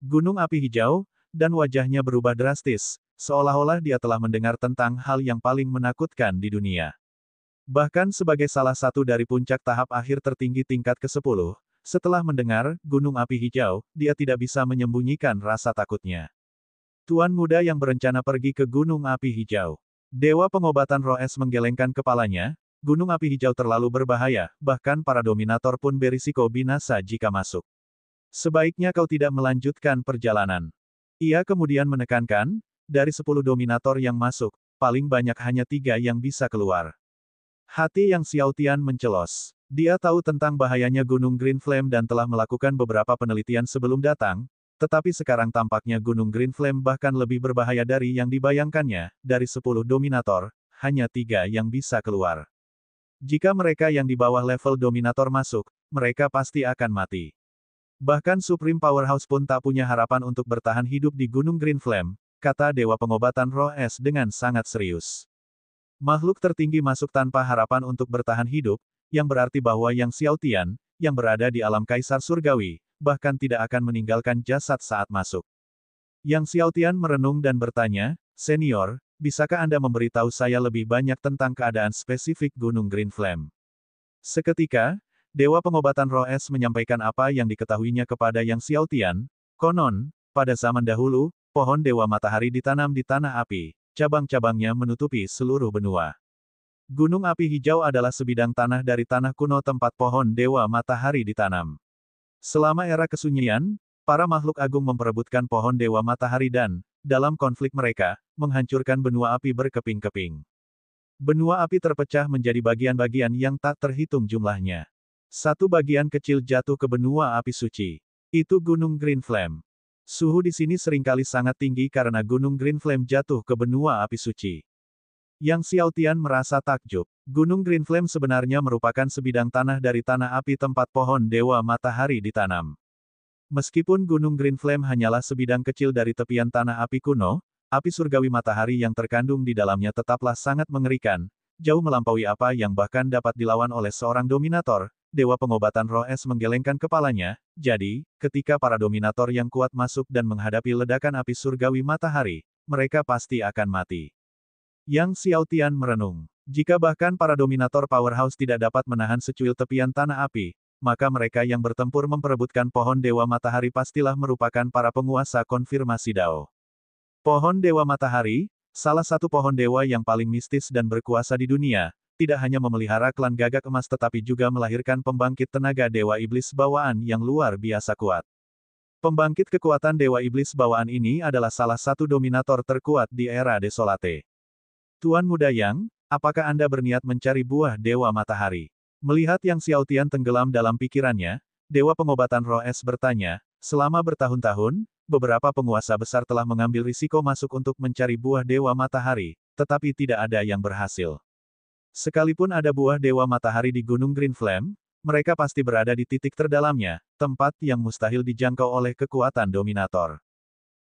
Gunung Api Hijau, dan wajahnya berubah drastis, seolah-olah dia telah mendengar tentang hal yang paling menakutkan di dunia. Bahkan sebagai salah satu dari puncak tahap akhir tertinggi tingkat ke-10, setelah mendengar Gunung Api Hijau, dia tidak bisa menyembunyikan rasa takutnya. Tuan Muda yang berencana pergi ke Gunung Api Hijau. Dewa Pengobatan Roh Es menggelengkan kepalanya, Gunung Api Hijau terlalu berbahaya, bahkan para dominator pun berisiko binasa jika masuk. Sebaiknya kau tidak melanjutkan perjalanan. Ia kemudian menekankan, dari 10 dominator yang masuk, paling banyak hanya 3 yang bisa keluar. Hati Yang Xiaotian mencelos. Dia tahu tentang bahayanya Gunung Green Flame dan telah melakukan beberapa penelitian sebelum datang, tetapi sekarang tampaknya Gunung Green Flame bahkan lebih berbahaya dari yang dibayangkannya. Dari 10 dominator, hanya 3 yang bisa keluar. Jika mereka yang di bawah level dominator masuk, mereka pasti akan mati. Bahkan Supreme Powerhouse pun tak punya harapan untuk bertahan hidup di Gunung Green Flame, kata Dewa Pengobatan Roh Es dengan sangat serius. Makhluk tertinggi masuk tanpa harapan untuk bertahan hidup, yang berarti bahwa Yang Xiaotian, yang berada di alam Kaisar Surgawi, bahkan tidak akan meninggalkan jasad saat masuk. Yang Xiaotian merenung dan bertanya, "Senior, bisakah Anda memberitahu saya lebih banyak tentang keadaan spesifik Gunung Green Flame?" Seketika, Dewa Pengobatan Roh Es menyampaikan apa yang diketahuinya kepada Yang Xiaotian. Konon, pada zaman dahulu, pohon Dewa Matahari ditanam di tanah api, cabang-cabangnya menutupi seluruh benua. Gunung Api Hijau adalah sebidang tanah dari tanah kuno tempat pohon Dewa Matahari ditanam. Selama era kesunyian, para makhluk agung memperebutkan pohon Dewa Matahari dan, dalam konflik mereka, menghancurkan benua api berkeping-keping. Benua api terpecah menjadi bagian-bagian yang tak terhitung jumlahnya. Satu bagian kecil jatuh ke benua api suci. Itu Gunung Green Flame. Suhu di sini seringkali sangat tinggi karena Gunung Green Flame jatuh ke benua api suci. Yang Xiaotian merasa takjub. Gunung Green Flame sebenarnya merupakan sebidang tanah dari tanah api tempat pohon Dewa Matahari ditanam. Meskipun Gunung Green Flame hanyalah sebidang kecil dari tepian tanah api kuno, api surgawi matahari yang terkandung di dalamnya tetaplah sangat mengerikan, jauh melampaui apa yang bahkan dapat dilawan oleh seorang dominator. Dewa Pengobatan Roh Es menggelengkan kepalanya, jadi, ketika para dominator yang kuat masuk dan menghadapi ledakan api surgawi matahari, mereka pasti akan mati. Yang Xiaotian merenung. Jika bahkan para dominator powerhouse tidak dapat menahan secuil tepian tanah api, maka mereka yang bertempur memperebutkan pohon Dewa Matahari pastilah merupakan para penguasa konfirmasi Dao. Pohon Dewa Matahari, salah satu pohon dewa yang paling mistis dan berkuasa di dunia, tidak hanya memelihara klan gagak emas tetapi juga melahirkan pembangkit tenaga Dewa Iblis bawaan yang luar biasa kuat. Pembangkit kekuatan Dewa Iblis bawaan ini adalah salah satu dominator terkuat di era Desolate. Tuan Muda Yang, apakah Anda berniat mencari buah Dewa Matahari? Melihat Yang Xiaotian tenggelam dalam pikirannya, Dewa Pengobatan Roh Es bertanya, selama bertahun-tahun, beberapa penguasa besar telah mengambil risiko masuk untuk mencari buah Dewa Matahari, tetapi tidak ada yang berhasil. Sekalipun ada buah Dewa Matahari di Gunung Green Flame, mereka pasti berada di titik terdalamnya, tempat yang mustahil dijangkau oleh kekuatan dominator.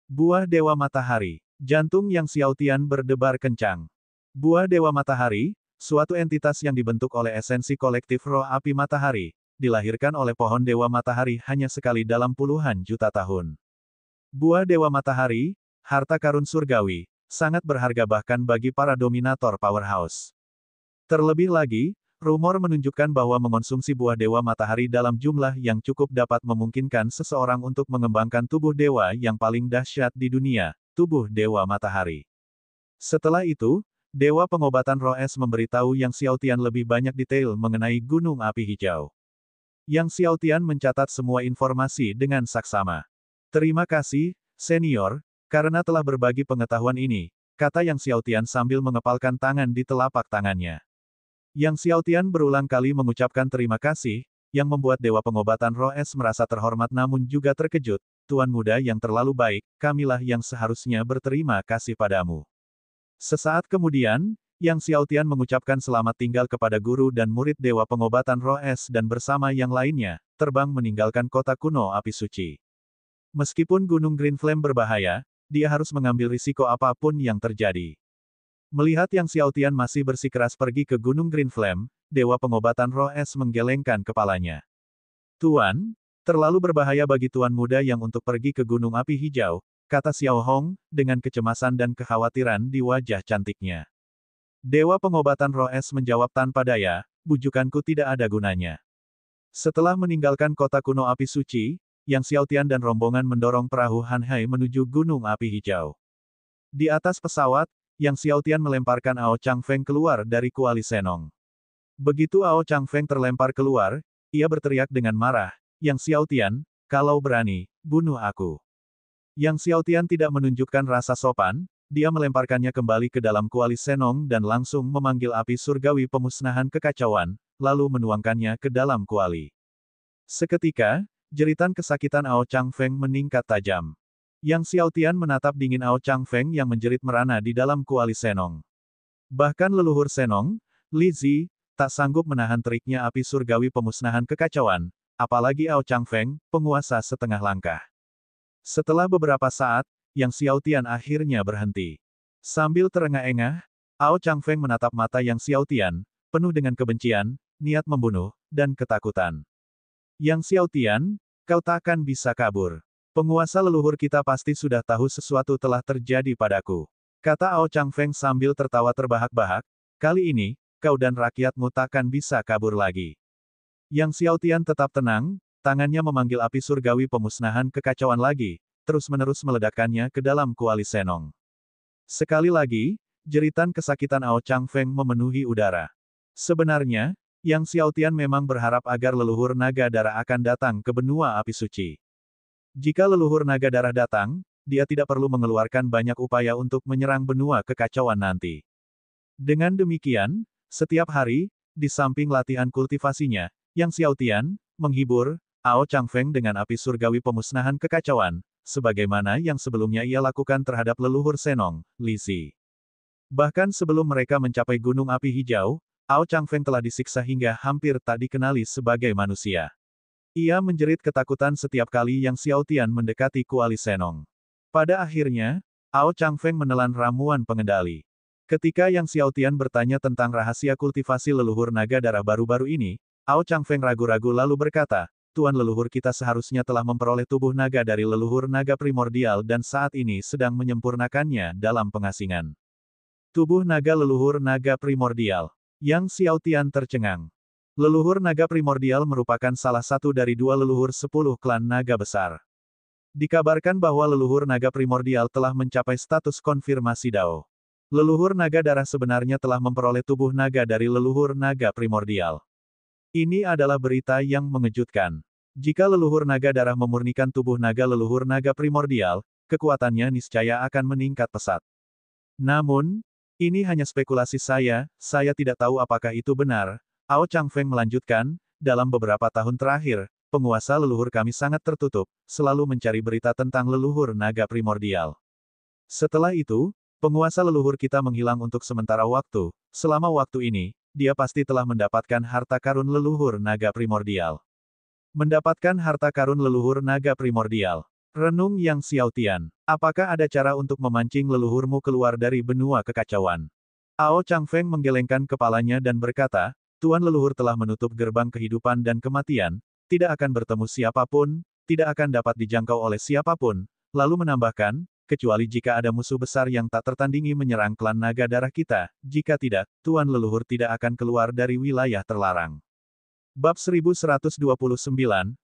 Buah Dewa Matahari. Jantung Yang Xiaotian berdebar kencang. Buah Dewa Matahari, suatu entitas yang dibentuk oleh esensi kolektif roh api matahari, dilahirkan oleh pohon Dewa Matahari hanya sekali dalam puluhan juta tahun. Buah Dewa Matahari, harta karun surgawi, sangat berharga bahkan bagi para dominator powerhouse. Terlebih lagi, rumor menunjukkan bahwa mengonsumsi buah Dewa Matahari dalam jumlah yang cukup dapat memungkinkan seseorang untuk mengembangkan tubuh dewa yang paling dahsyat di dunia, tubuh Dewa Matahari. Setelah itu, Dewa Pengobatan Roh Es memberitahu Yang Xiaotian lebih banyak detail mengenai Gunung Api Hijau. Yang Xiaotian mencatat semua informasi dengan saksama. Terima kasih, senior, karena telah berbagi pengetahuan ini, kata Yang Xiaotian sambil mengepalkan tangan di telapak tangannya. Yang Xiaotian berulang kali mengucapkan terima kasih, yang membuat Dewa Pengobatan Roh Es merasa terhormat namun juga terkejut. Tuan muda yang terlalu baik, kamilah yang seharusnya berterima kasih padamu. Sesaat kemudian, Yang Xiaotian mengucapkan selamat tinggal kepada guru dan murid Dewa Pengobatan Roh Es dan bersama yang lainnya, terbang meninggalkan kota kuno api suci. Meskipun Gunung Green Flame berbahaya, dia harus mengambil risiko apapun yang terjadi. Melihat Yang Xiaotian masih bersikeras pergi ke Gunung Green Flame, Dewa Pengobatan Roh Es menggelengkan kepalanya. Tuan, terlalu berbahaya bagi Tuan Muda yang untuk pergi ke Gunung Api Hijau, kata Xiao Hong, dengan kecemasan dan kekhawatiran di wajah cantiknya. Dewa Pengobatan Roh Es menjawab tanpa daya, bujukanku tidak ada gunanya. Setelah meninggalkan kota kuno api suci, Yang Xiaotian dan rombongan mendorong perahu Han Hai menuju Gunung Api Hijau. Di atas pesawat, Yang Xiaotian melemparkan Ao Changfeng keluar dari kuali Senong. Begitu Ao Changfeng terlempar keluar, ia berteriak dengan marah, Yang Xiaotian, kalau berani, bunuh aku. Yang Xiaotian tidak menunjukkan rasa sopan, dia melemparkannya kembali ke dalam kuali Senong dan langsung memanggil api surgawi pemusnahan kekacauan, lalu menuangkannya ke dalam kuali. Seketika, jeritan kesakitan Ao Chang Feng meningkat tajam. Yang Xiaotian menatap dingin Ao Chang Feng yang menjerit merana di dalam kuali Senong. Bahkan leluhur Senong, Li Zi, tak sanggup menahan teriknya api surgawi pemusnahan kekacauan, apalagi Ao Chang Feng, penguasa setengah langkah. Setelah beberapa saat, Yang Xiaotian akhirnya berhenti. Sambil terengah-engah, Ao Chang Feng menatap mata Yang Xiaotian, penuh dengan kebencian, niat membunuh, dan ketakutan. Yang Xiaotian, kau tak akan bisa kabur. Penguasa leluhur kita pasti sudah tahu sesuatu telah terjadi padaku. Kata Ao Chang Feng sambil tertawa terbahak-bahak, kali ini, kau dan rakyatmu takkan bisa kabur lagi. Yang Xiaotian tetap tenang, tangannya memanggil api surgawi pemusnahan kekacauan lagi, terus-menerus meledakkannya ke dalam kuali Senong. Sekali lagi, jeritan kesakitan Ao Chang Feng memenuhi udara. Sebenarnya, Yang Xiaotian memang berharap agar leluhur naga darah akan datang ke benua api suci. Jika leluhur naga darah datang, dia tidak perlu mengeluarkan banyak upaya untuk menyerang benua kekacauan nanti. Dengan demikian, setiap hari, di samping latihan kultivasinya, Yang Xiaotian menghibur Ao Chang Feng dengan api surgawi pemusnahan kekacauan, sebagaimana yang sebelumnya ia lakukan terhadap leluhur Senong, Li Zi. Bahkan sebelum mereka mencapai gunung api hijau, Ao Chang Feng telah disiksa hingga hampir tak dikenali sebagai manusia. Ia menjerit ketakutan setiap kali Yang Xiaotian mendekati kuali Senong. Pada akhirnya, Ao Chang Feng menelan ramuan pengendali. Ketika Yang Xiaotian bertanya tentang rahasia kultivasi leluhur naga darah baru-baru ini, Ao Chang Feng ragu-ragu lalu berkata, Tuan leluhur kita seharusnya telah memperoleh tubuh naga dari leluhur naga primordial dan saat ini sedang menyempurnakannya dalam pengasingan. Tubuh naga leluhur naga primordial. Yang Xiaotian tercengang. Leluhur naga primordial merupakan salah satu dari dua leluhur 10 klan naga besar. Dikabarkan bahwa leluhur naga primordial telah mencapai status konfirmasi Dao. Leluhur naga darah sebenarnya telah memperoleh tubuh naga dari leluhur naga primordial. Ini adalah berita yang mengejutkan. Jika leluhur naga darah memurnikan tubuh naga leluhur naga primordial, kekuatannya niscaya akan meningkat pesat. Namun, ini hanya spekulasi saya tidak tahu apakah itu benar. Ao Chang Feng melanjutkan, dalam beberapa tahun terakhir, penguasa leluhur kami sangat tertutup, selalu mencari berita tentang leluhur naga primordial. Setelah itu, penguasa leluhur kita menghilang untuk sementara waktu, selama waktu ini, dia pasti telah mendapatkan harta karun leluhur naga primordial. Mendapatkan harta karun leluhur naga primordial. Renung Yang Xiaotian, apakah ada cara untuk memancing leluhurmu keluar dari benua kekacauan? Ao Chang Feng menggelengkan kepalanya dan berkata, Tuan leluhur telah menutup gerbang kehidupan dan kematian, tidak akan bertemu siapapun, tidak akan dapat dijangkau oleh siapapun, lalu menambahkan, kecuali jika ada musuh besar yang tak tertandingi menyerang klan naga darah kita, jika tidak, Tuan leluhur tidak akan keluar dari wilayah terlarang. Bab 1129,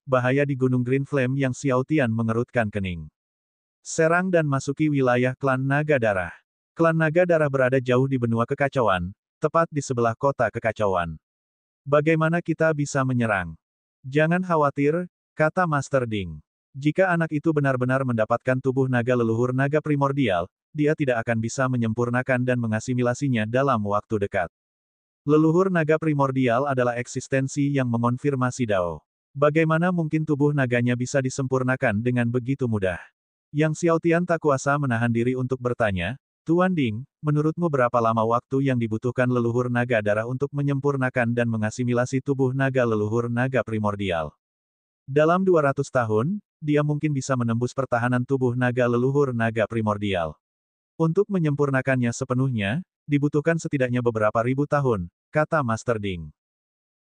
Bahaya di Gunung Green Flame. Yang Xiaotian mengerutkan kening. Serang dan masuki wilayah klan naga darah. Klan naga darah berada jauh di benua kekacauan, tepat di sebelah kota kekacauan. Bagaimana kita bisa menyerang? Jangan khawatir, kata Master Ding. Jika anak itu benar-benar mendapatkan tubuh naga leluhur naga primordial, dia tidak akan bisa menyempurnakan dan mengasimilasinya dalam waktu dekat. Leluhur naga primordial adalah eksistensi yang mengonfirmasi Dao. Bagaimana mungkin tubuh naganya bisa disempurnakan dengan begitu mudah? Yang Xiaotian tak kuasa menahan diri untuk bertanya, Tuan Ding, menurutmu berapa lama waktu yang dibutuhkan leluhur naga darah untuk menyempurnakan dan mengasimilasi tubuh naga leluhur naga primordial? Dalam 200 tahun, dia mungkin bisa menembus pertahanan tubuh naga leluhur naga primordial. Untuk menyempurnakannya sepenuhnya, dibutuhkan setidaknya beberapa ribu tahun, kata Master Ding.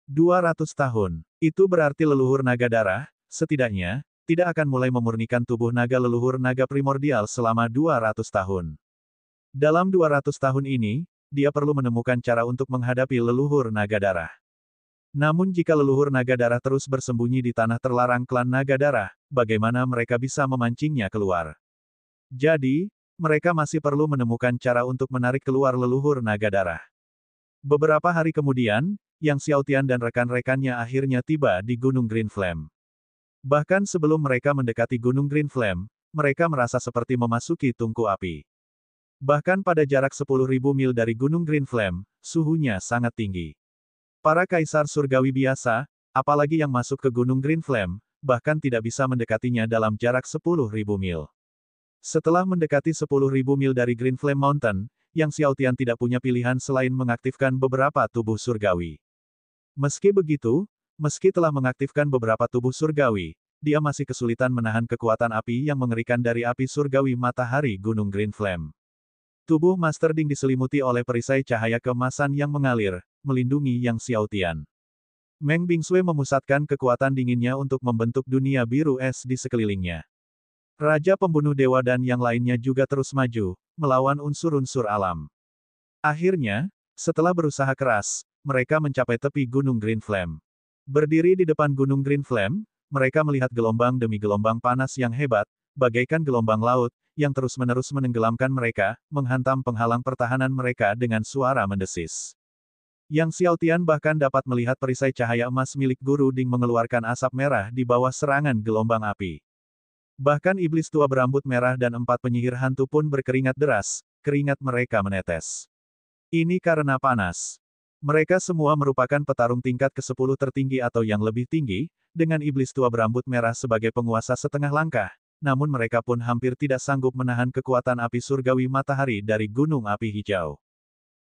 200 tahun. Itu berarti leluhur naga darah, setidaknya, tidak akan mulai memurnikan tubuh naga leluhur naga primordial selama 200 tahun. Dalam 200 tahun ini, dia perlu menemukan cara untuk menghadapi leluhur naga darah. Namun jika leluhur naga darah terus bersembunyi di tanah terlarang klan naga darah, bagaimana mereka bisa memancingnya keluar? Jadi, mereka masih perlu menemukan cara untuk menarik keluar leluhur naga darah. Beberapa hari kemudian, Yang Xiaotian dan rekan-rekannya akhirnya tiba di Gunung Green Flame. Bahkan sebelum mereka mendekati Gunung Green Flame, mereka merasa seperti memasuki tungku api. Bahkan pada jarak 10.000 mil dari Gunung Green Flame, suhunya sangat tinggi. Para kaisar surgawi biasa, apalagi yang masuk ke Gunung Green Flame, bahkan tidak bisa mendekatinya dalam jarak 10.000 mil. Setelah mendekati 10.000 mil dari Green Flame Mountain, Yang Xiaotian tidak punya pilihan selain mengaktifkan beberapa tubuh surgawi. Meski begitu, meski telah mengaktifkan beberapa tubuh surgawi, dia masih kesulitan menahan kekuatan api yang mengerikan dari api surgawi matahari Gunung Green Flame. Tubuh Master Ding diselimuti oleh perisai cahaya keemasan yang mengalir, melindungi Yang Xiaotian. Meng Bingsui memusatkan kekuatan dinginnya untuk membentuk dunia biru es di sekelilingnya. Raja Pembunuh Dewa dan yang lainnya juga terus maju, melawan unsur-unsur alam. Akhirnya, setelah berusaha keras, mereka mencapai tepi Gunung Green Flame. Berdiri di depan Gunung Green Flame, mereka melihat gelombang demi gelombang panas yang hebat, bagaikan gelombang laut, yang terus-menerus menenggelamkan mereka, menghantam penghalang pertahanan mereka dengan suara mendesis. Yang Xiaotian bahkan dapat melihat perisai cahaya emas milik Guru Ding mengeluarkan asap merah di bawah serangan gelombang api. Bahkan iblis tua berambut merah dan 4 penyihir hantu pun berkeringat deras, keringat mereka menetes. Ini karena panas. Mereka semua merupakan petarung tingkat ke-10 tertinggi atau yang lebih tinggi, dengan iblis tua berambut merah sebagai penguasa setengah langkah, namun mereka pun hampir tidak sanggup menahan kekuatan api surgawi matahari dari gunung api hijau.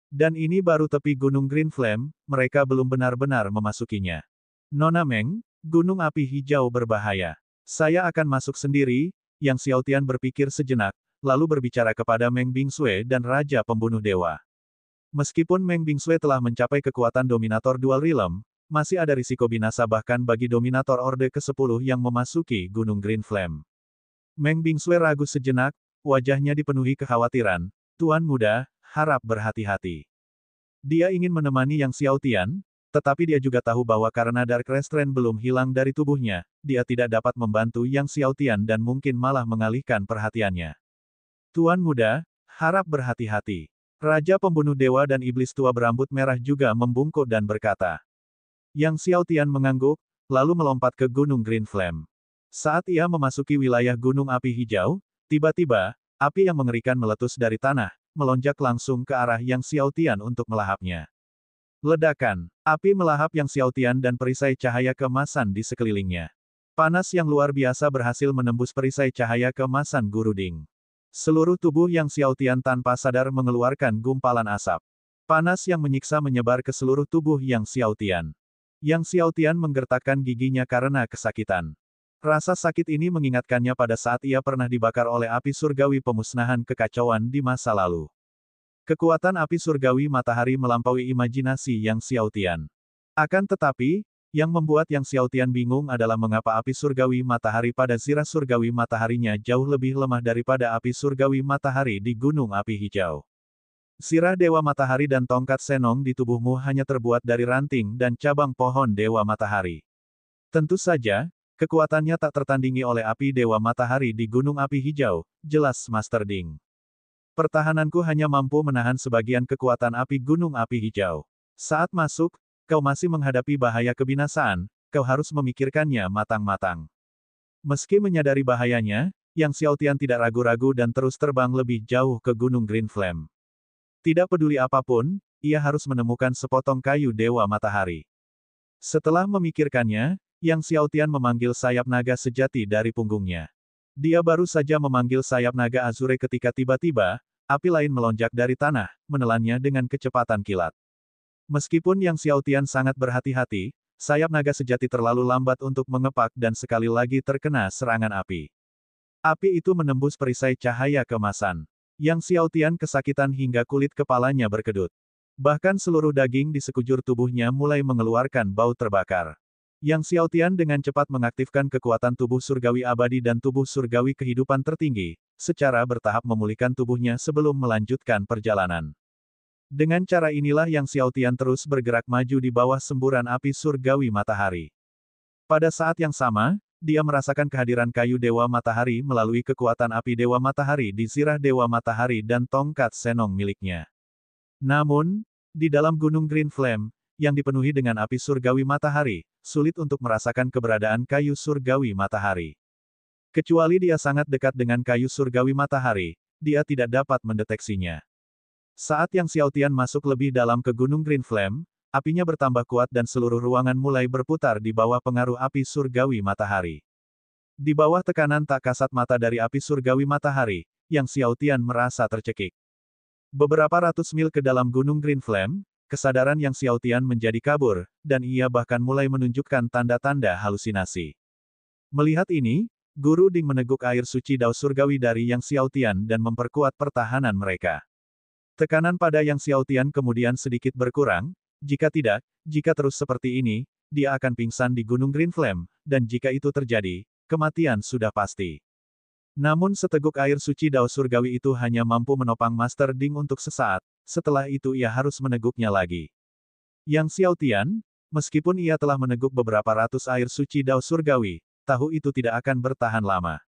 Dan ini baru tepi Gunung Green Flame, mereka belum benar-benar memasukinya. Nona Meng, gunung api hijau berbahaya. Saya akan masuk sendiri, Yang Xiaotian berpikir sejenak, lalu berbicara kepada Meng Bingsui dan Raja Pembunuh Dewa. Meskipun Meng Bingsui telah mencapai kekuatan dominator Dual Realm, masih ada risiko binasa bahkan bagi dominator Orde ke-10 yang memasuki Gunung Green Flame. Meng Bingsui ragu sejenak, wajahnya dipenuhi kekhawatiran. Tuan muda, harap berhati-hati. Dia ingin menemani Yang Xiaotian, tetapi dia juga tahu bahwa karena Dark Restraint belum hilang dari tubuhnya, dia tidak dapat membantu Yang Xiaotian dan mungkin malah mengalihkan perhatiannya. Tuan muda, harap berhati-hati. Raja Pembunuh Dewa dan Iblis Tua berambut merah juga membungkuk dan berkata. Yang Xiaotian mengangguk, lalu melompat ke Gunung Green Flame. Saat ia memasuki wilayah Gunung Api Hijau, tiba-tiba, api yang mengerikan meletus dari tanah, melonjak langsung ke arah Yang Xiaotian untuk melahapnya. Ledakan. Api melahap Yang Xiaotian dan perisai cahaya keemasan di sekelilingnya. Panas yang luar biasa berhasil menembus perisai cahaya keemasan Guru Ding. Seluruh tubuh Yang Xiaotian tanpa sadar mengeluarkan gumpalan asap. Panas yang menyiksa menyebar ke seluruh tubuh Yang Xiaotian. Yang Xiaotian menggertakkan giginya karena kesakitan. Rasa sakit ini mengingatkannya pada saat ia pernah dibakar oleh api surgawi pemusnahan kekacauan di masa lalu. Kekuatan api surgawi matahari melampaui imajinasi Yang Xiaotian. Akan tetapi, yang membuat Yang Xiaotian bingung adalah mengapa api surgawi matahari pada zirah surgawi mataharinya jauh lebih lemah daripada api surgawi matahari di gunung api hijau. Zirah Dewa Matahari dan tongkat Senong di tubuhmu hanya terbuat dari ranting dan cabang pohon Dewa Matahari. Tentu saja, kekuatannya tak tertandingi oleh api Dewa Matahari di gunung api hijau, jelas Master Ding. Pertahananku hanya mampu menahan sebagian kekuatan api gunung api hijau. Saat masuk, kau masih menghadapi bahaya kebinasaan, kau harus memikirkannya matang-matang. Meski menyadari bahayanya, Yang Xiaotian tidak ragu-ragu dan terus terbang lebih jauh ke Gunung Green Flame. Tidak peduli apapun, ia harus menemukan sepotong kayu Dewa Matahari. Setelah memikirkannya, Yang Xiaotian memanggil sayap naga sejati dari punggungnya. Dia baru saja memanggil sayap naga Azure ketika tiba-tiba, api lain melonjak dari tanah, menelannya dengan kecepatan kilat. Meskipun Yang Xiaotian sangat berhati-hati, sayap naga sejati terlalu lambat untuk mengepak dan sekali lagi terkena serangan api. Api itu menembus perisai cahaya keemasan. Yang Xiaotian kesakitan hingga kulit kepalanya berkedut. Bahkan seluruh daging di sekujur tubuhnya mulai mengeluarkan bau terbakar. Yang Xiaotian dengan cepat mengaktifkan kekuatan tubuh surgawi abadi dan tubuh surgawi kehidupan tertinggi, secara bertahap memulihkan tubuhnya sebelum melanjutkan perjalanan. Dengan cara inilah Yang Xiaotian terus bergerak maju di bawah semburan api surgawi matahari. Pada saat yang sama, dia merasakan kehadiran kayu Dewa Matahari melalui kekuatan api Dewa Matahari di zirah Dewa Matahari dan tongkat Senong miliknya. Namun, di dalam Gunung Green Flame, yang dipenuhi dengan api surgawi matahari, sulit untuk merasakan keberadaan kayu surgawi matahari. Kecuali dia sangat dekat dengan kayu surgawi matahari, dia tidak dapat mendeteksinya. Saat Yang Xiaotian masuk lebih dalam ke Gunung Green Flame, apinya bertambah kuat dan seluruh ruangan mulai berputar di bawah pengaruh api surgawi matahari. Di bawah tekanan tak kasat mata dari api surgawi matahari, Yang Xiaotian merasa tercekik. Beberapa ratus mil ke dalam Gunung Green Flame, kesadaran Yang Xiaotian menjadi kabur, dan ia bahkan mulai menunjukkan tanda-tanda halusinasi. Melihat ini, Guru Ding meneguk air suci Dao Surgawi dari Yang Xiaotian dan memperkuat pertahanan mereka. Tekanan pada Yang Xiaotian kemudian sedikit berkurang, jika tidak, jika terus seperti ini, dia akan pingsan di Gunung Green Flame, dan jika itu terjadi, kematian sudah pasti. Namun seteguk air suci Dao Surgawi itu hanya mampu menopang Master Ding untuk sesaat, setelah itu ia harus meneguknya lagi. Yang Xiaotian, meskipun ia telah meneguk beberapa ratus air suci Dao Surgawi, tahu itu tidak akan bertahan lama.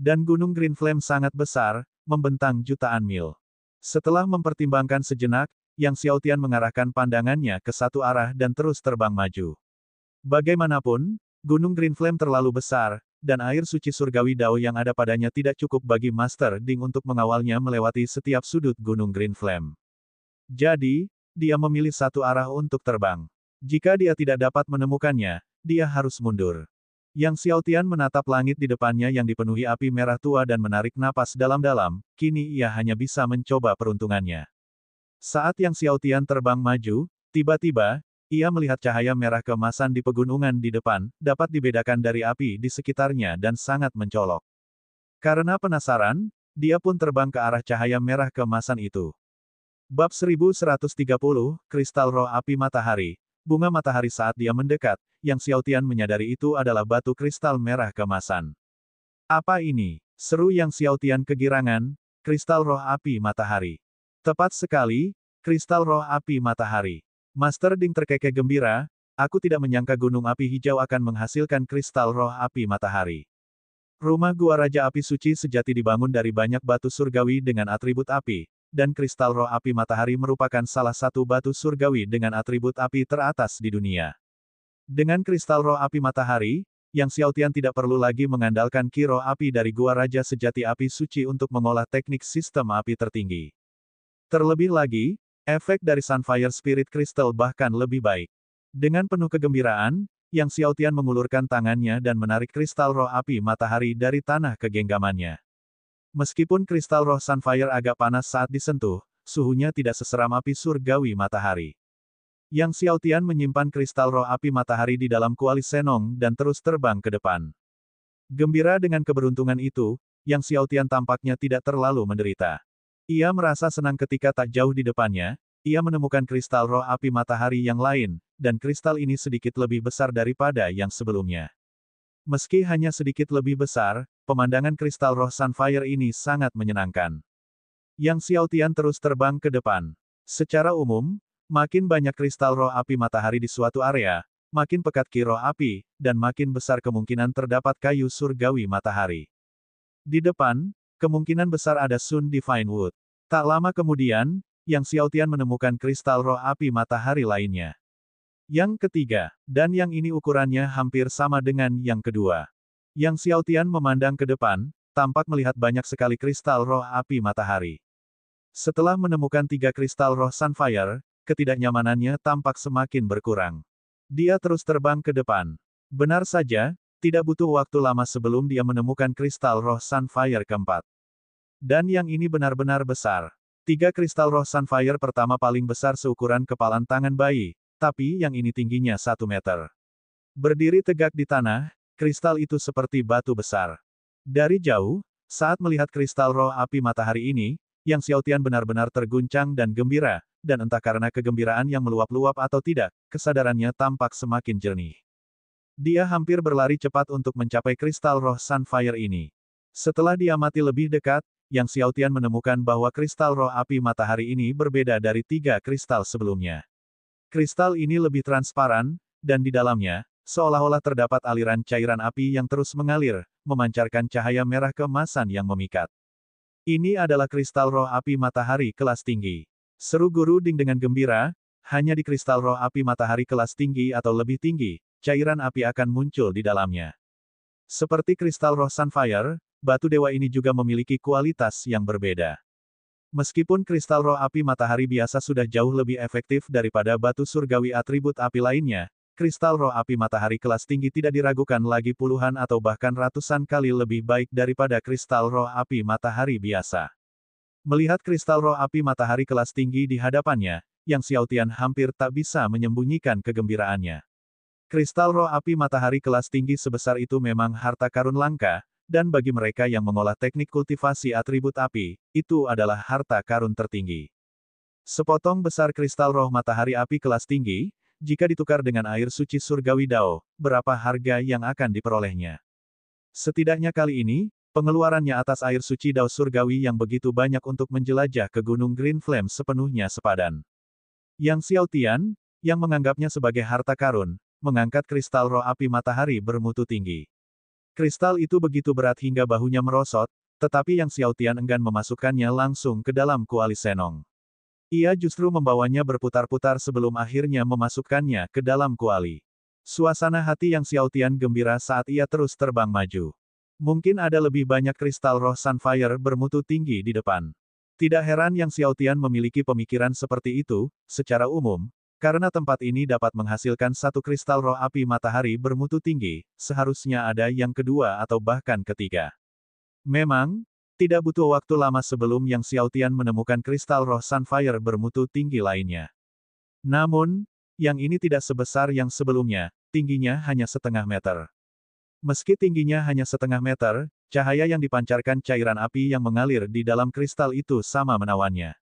Dan Gunung Green Flame sangat besar, membentang jutaan mil. Setelah mempertimbangkan sejenak, Yang Xiaotian mengarahkan pandangannya ke satu arah dan terus terbang maju. Bagaimanapun, Gunung Green Flame terlalu besar, dan air suci surgawi Dao yang ada padanya tidak cukup bagi Master Ding untuk mengawalnya melewati setiap sudut Gunung Green Flame. Jadi, dia memilih satu arah untuk terbang. Jika dia tidak dapat menemukannya, dia harus mundur. Yang Xiaotian menatap langit di depannya yang dipenuhi api merah tua dan menarik napas dalam-dalam, kini ia hanya bisa mencoba peruntungannya. Saat Yang Xiaotian terbang maju, tiba-tiba, ia melihat cahaya merah keemasan di pegunungan di depan, dapat dibedakan dari api di sekitarnya dan sangat mencolok. Karena penasaran, dia pun terbang ke arah cahaya merah keemasan itu. Bab 1130, Kristal Roh Api Matahari. Bunga matahari saat dia mendekat, Yang Xiaotian menyadari itu adalah batu kristal merah keemasan. Apa ini? Seru Yang Xiaotian kegirangan, kristal roh api matahari. Tepat sekali, kristal roh api matahari. Master Ding terkekeh gembira, aku tidak menyangka gunung api hijau akan menghasilkan kristal roh api matahari. Rumah gua Raja Api Suci sejati dibangun dari banyak batu surgawi dengan atribut api, dan kristal roh api matahari merupakan salah satu batu surgawi dengan atribut api teratas di dunia. Dengan kristal roh api matahari, Yang Xiaotian tidak perlu lagi mengandalkan ki roh api dari gua Raja Sejati Api Suci untuk mengolah teknik sistem api tertinggi. Terlebih lagi, efek dari Sunfire Spirit Crystal bahkan lebih baik. Dengan penuh kegembiraan, Yang Xiaotian mengulurkan tangannya dan menarik kristal roh api matahari dari tanah ke genggamannya. Meskipun kristal roh Sunfire agak panas saat disentuh, suhunya tidak seseram api surgawi matahari. Yang Xiaotian menyimpan kristal roh api matahari di dalam kuali Senong dan terus terbang ke depan. Gembira dengan keberuntungan itu, Yang Xiaotian tampaknya tidak terlalu menderita. Ia merasa senang ketika tak jauh di depannya, ia menemukan kristal roh api matahari yang lain, dan kristal ini sedikit lebih besar daripada yang sebelumnya. Meski hanya sedikit lebih besar, pemandangan kristal roh Sunfire ini sangat menyenangkan. Yang Xiaotian terus terbang ke depan. Secara umum, makin banyak kristal roh api matahari di suatu area, makin pekat ki roh api, dan makin besar kemungkinan terdapat kayu surgawi matahari. Di depan, kemungkinan besar ada Sun Divine Wood. Tak lama kemudian, Yang Xiaotian menemukan kristal roh api matahari lainnya. Yang ketiga, dan yang ini ukurannya hampir sama dengan yang kedua. Yang Xiaotian memandang ke depan, tampak melihat banyak sekali kristal roh api matahari. Setelah menemukan 3 kristal roh Sunfire, ketidaknyamanannya tampak semakin berkurang. Dia terus terbang ke depan. Benar saja, tidak butuh waktu lama sebelum dia menemukan kristal roh Sunfire keempat. Dan yang ini benar-benar besar. 3 kristal roh Sunfire pertama paling besar seukuran kepalan tangan bayi, tapi yang ini tingginya 1 meter. Berdiri tegak di tanah, kristal itu seperti batu besar. Dari jauh, saat melihat kristal roh api matahari ini, Yang Xiaotian benar-benar terguncang dan gembira, dan entah karena kegembiraan yang meluap-luap atau tidak, kesadarannya tampak semakin jernih. Dia hampir berlari cepat untuk mencapai kristal roh Sunfire ini. Setelah diamati lebih dekat, Yang Xiaotian menemukan bahwa kristal roh api matahari ini berbeda dari 3 kristal sebelumnya. Kristal ini lebih transparan, dan di dalamnya, seolah-olah terdapat aliran cairan api yang terus mengalir, memancarkan cahaya merah keemasan yang memikat. Ini adalah kristal roh api matahari kelas tinggi. Seru Guru Ding dengan gembira, hanya di kristal roh api matahari kelas tinggi atau lebih tinggi, cairan api akan muncul di dalamnya. Seperti kristal roh Sunfire, batu dewa ini juga memiliki kualitas yang berbeda. Meskipun kristal roh api matahari biasa sudah jauh lebih efektif daripada batu surgawi atribut api lainnya, kristal roh api matahari kelas tinggi tidak diragukan lagi puluhan atau bahkan ratusan kali lebih baik daripada kristal roh api matahari biasa. Melihat kristal roh api matahari kelas tinggi di hadapannya, Yang Xiaotian hampir tak bisa menyembunyikan kegembiraannya. Kristal roh api matahari kelas tinggi sebesar itu memang harta karun langka, dan bagi mereka yang mengolah teknik kultivasi atribut api, itu adalah harta karun tertinggi. Sepotong besar kristal roh matahari api kelas tinggi, jika ditukar dengan air suci surgawi Dao, berapa harga yang akan diperolehnya? Setidaknya kali ini, pengeluarannya atas air suci Dao surgawi yang begitu banyak untuk menjelajah ke Gunung Green Flame sepenuhnya sepadan. Yang Xiaotian, yang menganggapnya sebagai harta karun, mengangkat kristal roh api matahari bermutu tinggi. Kristal itu begitu berat hingga bahunya merosot, tetapi Yang Xiaotian enggan memasukkannya langsung ke dalam kuali senong. Ia justru membawanya berputar-putar sebelum akhirnya memasukkannya ke dalam kuali. Suasana hati Yang Xiaotian gembira saat ia terus terbang maju. Mungkin ada lebih banyak kristal roh Sunfire bermutu tinggi di depan. Tidak heran Yang Xiaotian memiliki pemikiran seperti itu, secara umum, karena tempat ini dapat menghasilkan satu kristal roh api matahari bermutu tinggi, seharusnya ada yang kedua atau bahkan ketiga. Memang, tidak butuh waktu lama sebelum Yang Xiaotian menemukan kristal roh Sunfire bermutu tinggi lainnya. Namun, yang ini tidak sebesar yang sebelumnya, tingginya hanya setengah meter. Meski tingginya hanya setengah meter, cahaya yang dipancarkan cairan api yang mengalir di dalam kristal itu sama menawannya.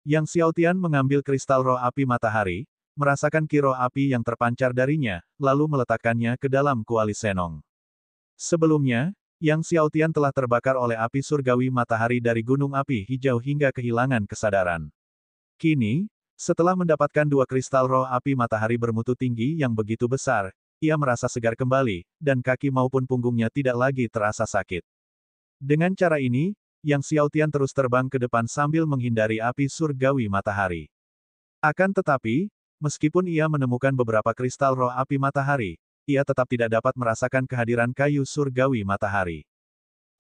Yang Xiaotian mengambil kristal roh api matahari, merasakan kiroh api yang terpancar darinya, lalu meletakkannya ke dalam kuali senong. Sebelumnya, Yang Xiaotian telah terbakar oleh api surgawi matahari dari gunung api hijau hingga kehilangan kesadaran. Kini, setelah mendapatkan dua kristal roh api matahari bermutu tinggi yang begitu besar, ia merasa segar kembali, dan kaki maupun punggungnya tidak lagi terasa sakit. Dengan cara ini, Yang Xiaotian terus terbang ke depan sambil menghindari api surgawi matahari. Akan tetapi, meskipun ia menemukan beberapa kristal roh api matahari, ia tetap tidak dapat merasakan kehadiran kayu surgawi matahari.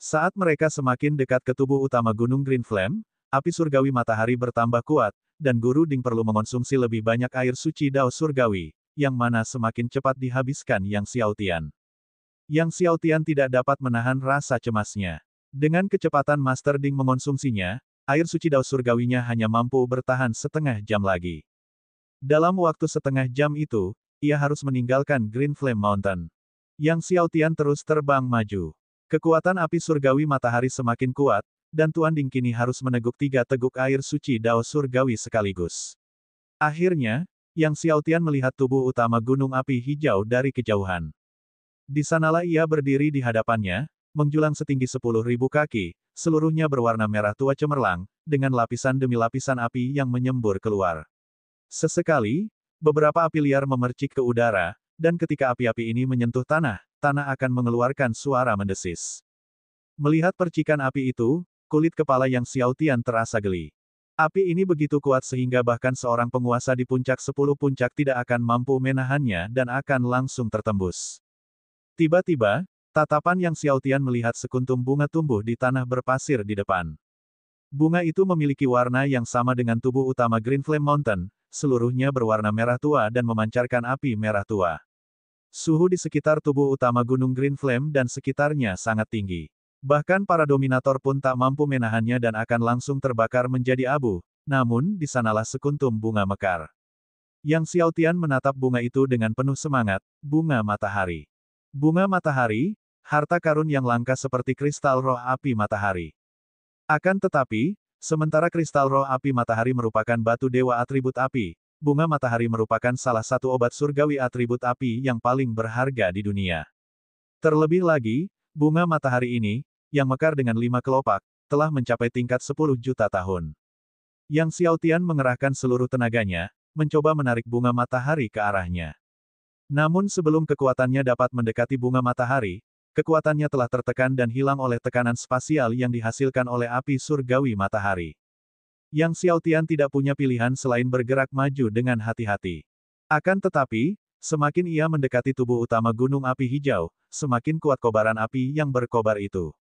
Saat mereka semakin dekat ke tubuh utama Gunung Green Flame, api surgawi matahari bertambah kuat, dan Guru Ding perlu mengonsumsi lebih banyak air suci Dao surgawi, yang mana semakin cepat dihabiskan Yang Xiaotian. Yang Xiaotian tidak dapat menahan rasa cemasnya. Dengan kecepatan Master Ding mengonsumsinya, air suci Dao surgawinya hanya mampu bertahan setengah jam lagi. Dalam waktu setengah jam itu, ia harus meninggalkan Green Flame Mountain. Yang Xiaotian terus terbang maju. Kekuatan api surgawi matahari semakin kuat, dan Tuan Ding kini harus meneguk 3 teguk air suci Dao surgawi sekaligus. Akhirnya, Yang Xiaotian melihat tubuh utama gunung api hijau dari kejauhan. Di sanalah ia berdiri di hadapannya, menjulang setinggi 10.000 kaki, seluruhnya berwarna merah tua cemerlang, dengan lapisan demi lapisan api yang menyembur keluar. Sesekali, beberapa api liar memercik ke udara, dan ketika api-api ini menyentuh tanah, tanah akan mengeluarkan suara mendesis. Melihat percikan api itu, kulit kepala Yang Xiaotian terasa geli. Api ini begitu kuat sehingga bahkan seorang penguasa di puncak 10 puncak tidak akan mampu menahannya dan akan langsung tertembus. Tiba-tiba, tatapan Yang Xiaotian melihat sekuntum bunga tumbuh di tanah berpasir di depan. Bunga itu memiliki warna yang sama dengan tubuh utama Green Flame Mountain, seluruhnya berwarna merah tua dan memancarkan api merah tua. Suhu di sekitar tubuh utama Gunung Green Flame dan sekitarnya sangat tinggi. Bahkan para dominator pun tak mampu menahannya dan akan langsung terbakar menjadi abu, namun di sanalah sekuntum bunga mekar. Yang Xiaotian menatap bunga itu dengan penuh semangat, bunga matahari. Bunga matahari, harta karun yang langka seperti kristal roh api matahari. Akan tetapi, sementara kristal roh api matahari merupakan batu dewa atribut api, bunga matahari merupakan salah satu obat surgawi atribut api yang paling berharga di dunia. Terlebih lagi, bunga matahari ini, yang mekar dengan 5 kelopak, telah mencapai tingkat 10 juta tahun. Yang Xiaotian mengerahkan seluruh tenaganya, mencoba menarik bunga matahari ke arahnya. Namun sebelum kekuatannya dapat mendekati bunga matahari, kekuatannya telah tertekan dan hilang oleh tekanan spasial yang dihasilkan oleh api surgawi matahari. Yang Xiaotian tidak punya pilihan selain bergerak maju dengan hati-hati. Akan tetapi, semakin ia mendekati tubuh utama gunung api hijau, semakin kuat kobaran api yang berkobar itu.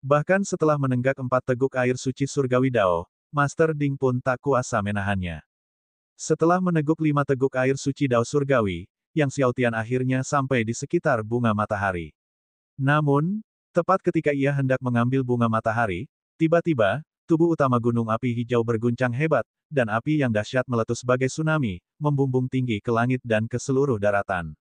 Bahkan setelah menenggak 4 teguk air suci surgawi Dao, Master Ding pun tak kuasa menahannya. Setelah meneguk 5 teguk air suci Dao surgawi, Yang Xiaotian akhirnya sampai di sekitar bunga matahari. Namun, tepat ketika ia hendak mengambil bunga matahari, tiba-tiba, tubuh utama gunung api hijau berguncang hebat, dan api yang dahsyat meletus sebagai tsunami, membumbung tinggi ke langit dan ke seluruh daratan.